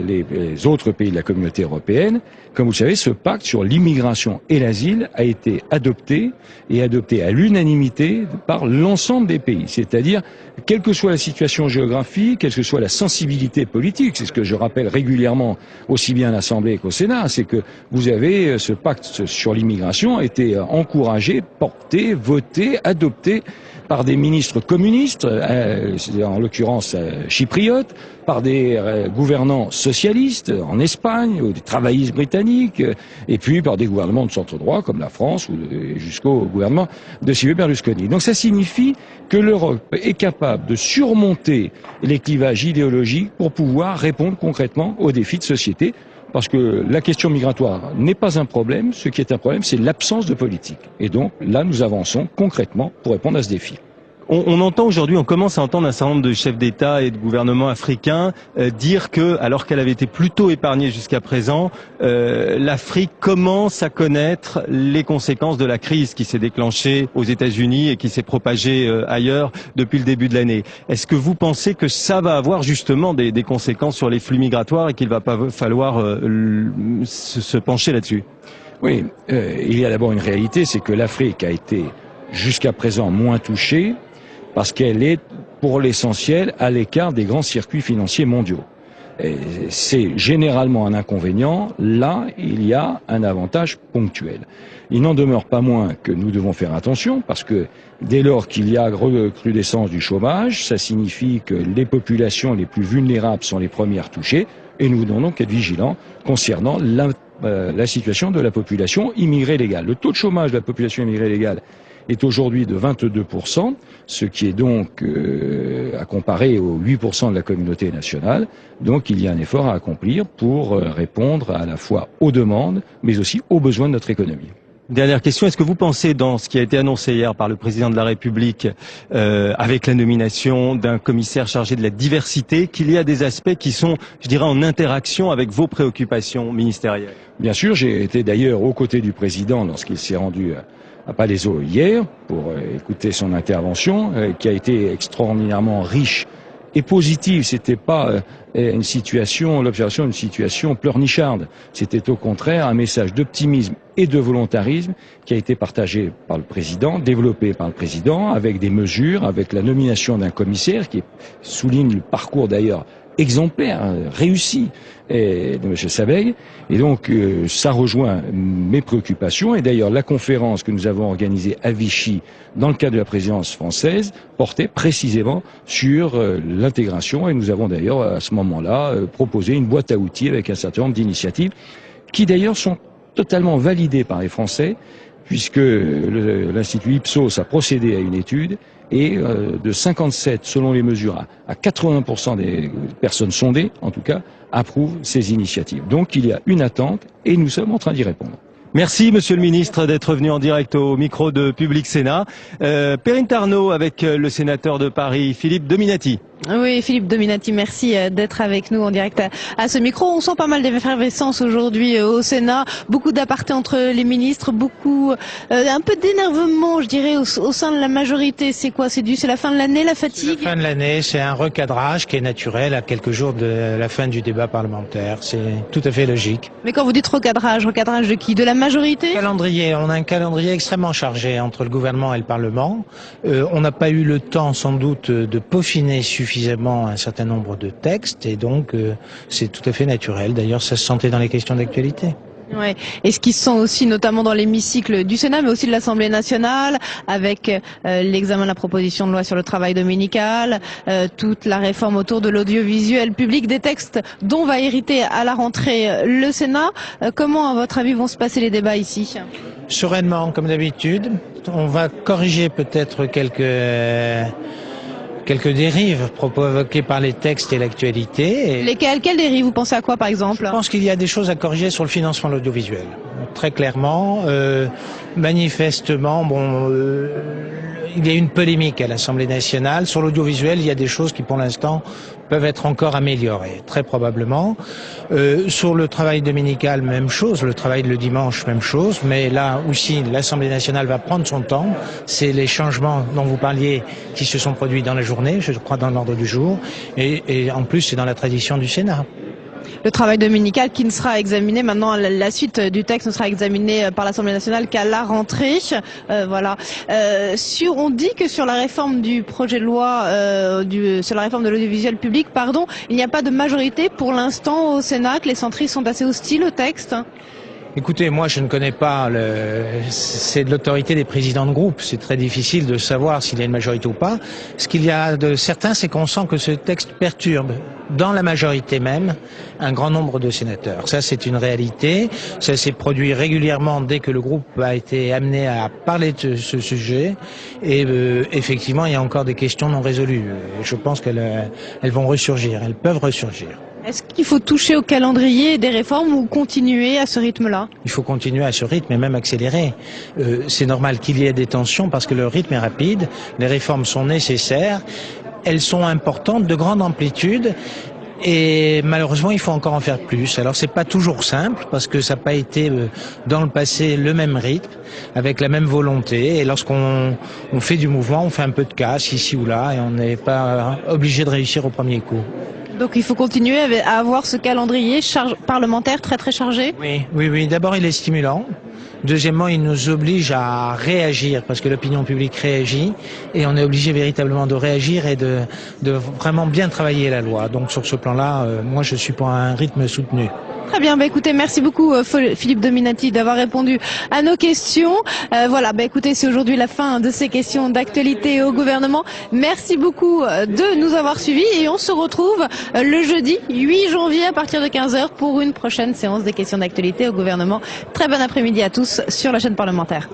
Speaker 12: les autres pays de la communauté européenne, comme vous le savez, ce pacte sur l'immigration et l'asile a été adopté à l'unanimité par l'ensemble des pays. C'est-à-dire, quelle que soit la situation géographique, quelle que soit la sensibilité politique, c'est ce que je rappelle régulièrement aussi bien à l'Assemblée qu'au Sénat, c'est que vous avez ce pacte sur l'immigration a été encouragé, porté, voté, adopté par des ministres communistes, en l'occurrence chypriotes, par des gouvernants socialistes en Espagne, ou des travaillistes britanniques, et puis par des gouvernements de centre-droit comme la France, ou jusqu'au gouvernement de Silvio Berlusconi. Donc ça signifie que l'Europe est capable de surmonter les clivages idéologiques pour pouvoir répondre concrètement aux défis de société. Parce que la question migratoire n'est pas un problème, ce qui est un problème, c'est l'absence de politique. Et donc, là, nous avançons concrètement pour répondre à ce défi.
Speaker 18: On entend aujourd'hui, on commence à entendre un certain nombre de chefs d'État et de gouvernements africains dire que, alors qu'elle avait été plutôt épargnée jusqu'à présent, l'Afrique commence à connaître les conséquences de la crise qui s'est déclenchée aux États-Unis et qui s'est propagée ailleurs depuis le début de l'année. Est-ce que vous pensez que ça va avoir justement des conséquences sur les flux migratoires et qu'il va pas falloir se pencher là-dessus?
Speaker 12: Oui, il y a d'abord une réalité, c'est que l'Afrique a été jusqu'à présent moins touchée, parce qu'elle est, pour l'essentiel, à l'écart des grands circuits financiers mondiaux. C'est généralement un inconvénient. Là, il y a un avantage ponctuel. Il n'en demeure pas moins que nous devons faire attention, parce que dès lors qu'il y a recrudescence du chômage, ça signifie que les populations les plus vulnérables sont les premières touchées, et nous devons donc être vigilants concernant la situation de la population immigrée légale. Le taux de chômage de la population immigrée légale est aujourd'hui de 22%, ce qui est donc à comparer aux 8% de la communauté nationale. Donc il y a un effort à accomplir pour répondre à la fois aux demandes, mais aussi aux besoins de notre économie.
Speaker 18: Dernière question, est-ce que vous pensez, dans ce qui a été annoncé hier par le président de la République, avec la nomination d'un commissaire chargé de la diversité, qu'il y a des aspects qui sont, je dirais, en interaction avec vos préoccupations ministérielles?
Speaker 12: Bien sûr, j'ai été d'ailleurs aux côtés du président lorsqu'il s'est rendu à Palaiseau hier pour écouter son intervention, qui a été extraordinairement riche et positive. C'était pas une situation, l'observation d'une situation pleurnicharde. C'était au contraire un message d'optimisme et de volontarisme qui a été partagé par le président, développé par le président, avec des mesures, avec la nomination d'un commissaire qui souligne le parcours d'ailleurs exemplaire, réussi de M. Sabeg. Et donc, ça rejoint mes préoccupations. Et d'ailleurs, la conférence que nous avons organisée à Vichy, dans le cadre de la présidence française, portait précisément sur l'intégration. Et nous avons d'ailleurs, à ce moment-là, proposé une boîte à outils avec un certain nombre d'initiatives qui, d'ailleurs, sont totalement validées par les Français, puisque l'Institut Ipsos a procédé à une étude et de 57, selon les mesures, à 80% des personnes sondées, en tout cas, approuvent ces initiatives. Donc il y a une attente et nous sommes en train d'y répondre.
Speaker 18: Merci Monsieur le Ministre d'être venu en direct au micro de Public Sénat. Perrine Tarnaud avec le sénateur de Paris, Philippe Dominati.
Speaker 1: Oui, Philippe Dominati, merci d'être avec nous en direct à ce micro. On sent pas mal d'effervescence aujourd'hui au Sénat, beaucoup d'apartés entre les ministres, beaucoup, un peu d'énervement, je dirais, au sein de la majorité. C'est quoi? C'est la fin de l'année, la fatigue?
Speaker 10: C'est la fin de l'année, c'est un recadrage qui est naturel à quelques jours de la fin du débat parlementaire. C'est tout à fait logique.
Speaker 1: Mais quand vous dites recadrage de qui? De la majorité?
Speaker 10: Calendrier, on a un calendrier extrêmement chargé entre le gouvernement et le Parlement. On n'a pas eu le temps, sans doute, de peaufiner suffisamment un certain nombre de textes et donc c'est tout à fait naturel. D'ailleurs, ça se sentait dans les questions d'actualité.
Speaker 1: Ouais. Et ce qui se sent aussi notamment dans l'hémicycle du Sénat, mais aussi de l'Assemblée nationale, avec l'examen de la proposition de loi sur le travail dominical, toute la réforme autour de l'audiovisuel public, des textes dont va hériter à la rentrée le Sénat. Comment, à votre avis, vont se passer les débats ici?
Speaker 10: Sereinement, comme d'habitude. On va corriger peut-être quelques dérives provoquées par les textes et l'actualité.
Speaker 1: Lesquelles? Quelles dérives? Vous pensez à quoi, par exemple?
Speaker 10: Je pense qu'il y a des choses à corriger sur le financement de l'audiovisuel. Très clairement, manifestement, il y a une polémique à l'Assemblée nationale. Sur l'audiovisuel, il y a des choses qui, pour l'instant, peuvent être encore améliorées, très probablement. Sur le travail dominical, même chose. Le travail le dimanche, même chose. Mais là aussi, l'Assemblée nationale va prendre son temps. C'est les changements dont vous parliez qui se sont produits dans la journée, je crois, dans l'ordre du jour. Et en plus, c'est dans la tradition du Sénat.
Speaker 1: Le travail dominical qui ne sera examiné maintenant, la suite du texte ne sera examinée par l'Assemblée nationale qu'à la rentrée. Voilà. On dit que sur la réforme du projet de loi, sur la réforme de l'audiovisuel public, il n'y a pas de majorité pour l'instant au Sénat, que les centristes sont assez hostiles au texte.
Speaker 10: Écoutez, moi je ne connais pas c'est de l'autorité des présidents de groupe. C'est très difficile de savoir s'il y a une majorité ou pas. Ce qu'il y a de certain, c'est qu'on sent que ce texte perturbe, dans la majorité même, un grand nombre de sénateurs. Ça, c'est une réalité. Ça s'est produit régulièrement dès que le groupe a été amené à parler de ce sujet. Et effectivement, il y a encore des questions non résolues. Et je pense qu'elles vont ressurgir. Elles peuvent ressurgir.
Speaker 1: Est-ce qu'il faut toucher au calendrier des réformes ou continuer à ce rythme-là?
Speaker 10: Il faut continuer à ce rythme et même accélérer. C'est normal qu'il y ait des tensions parce que le rythme est rapide. Les réformes sont nécessaires. Elles sont importantes, de grande amplitude. Et malheureusement, il faut encore en faire plus. Alors, c'est pas toujours simple parce que ça n'a pas été dans le passé le même rythme, avec la même volonté. Et lorsqu'on fait du mouvement, on fait un peu de casse ici ou là, et on n'est pas obligé de réussir au premier coup.
Speaker 1: Donc, il faut continuer à avoir ce calendrier parlementaire très chargé.
Speaker 10: Oui. D'abord, il est stimulant. Deuxièmement, il nous oblige à réagir parce que l'opinion publique réagit et on est obligé véritablement de réagir et de vraiment bien travailler la loi. Donc sur ce plan-là, moi je suis pour un rythme soutenu.
Speaker 1: Très bien, écoutez, merci beaucoup Philippe Dominati d'avoir répondu à nos questions. Voilà, écoutez, c'est aujourd'hui la fin de ces questions d'actualité au gouvernement. Merci beaucoup de nous avoir suivis et on se retrouve le jeudi 8 janvier à partir de 15h pour une prochaine séance des questions d'actualité au gouvernement. Très bon après-midi à tous sur la chaîne parlementaire.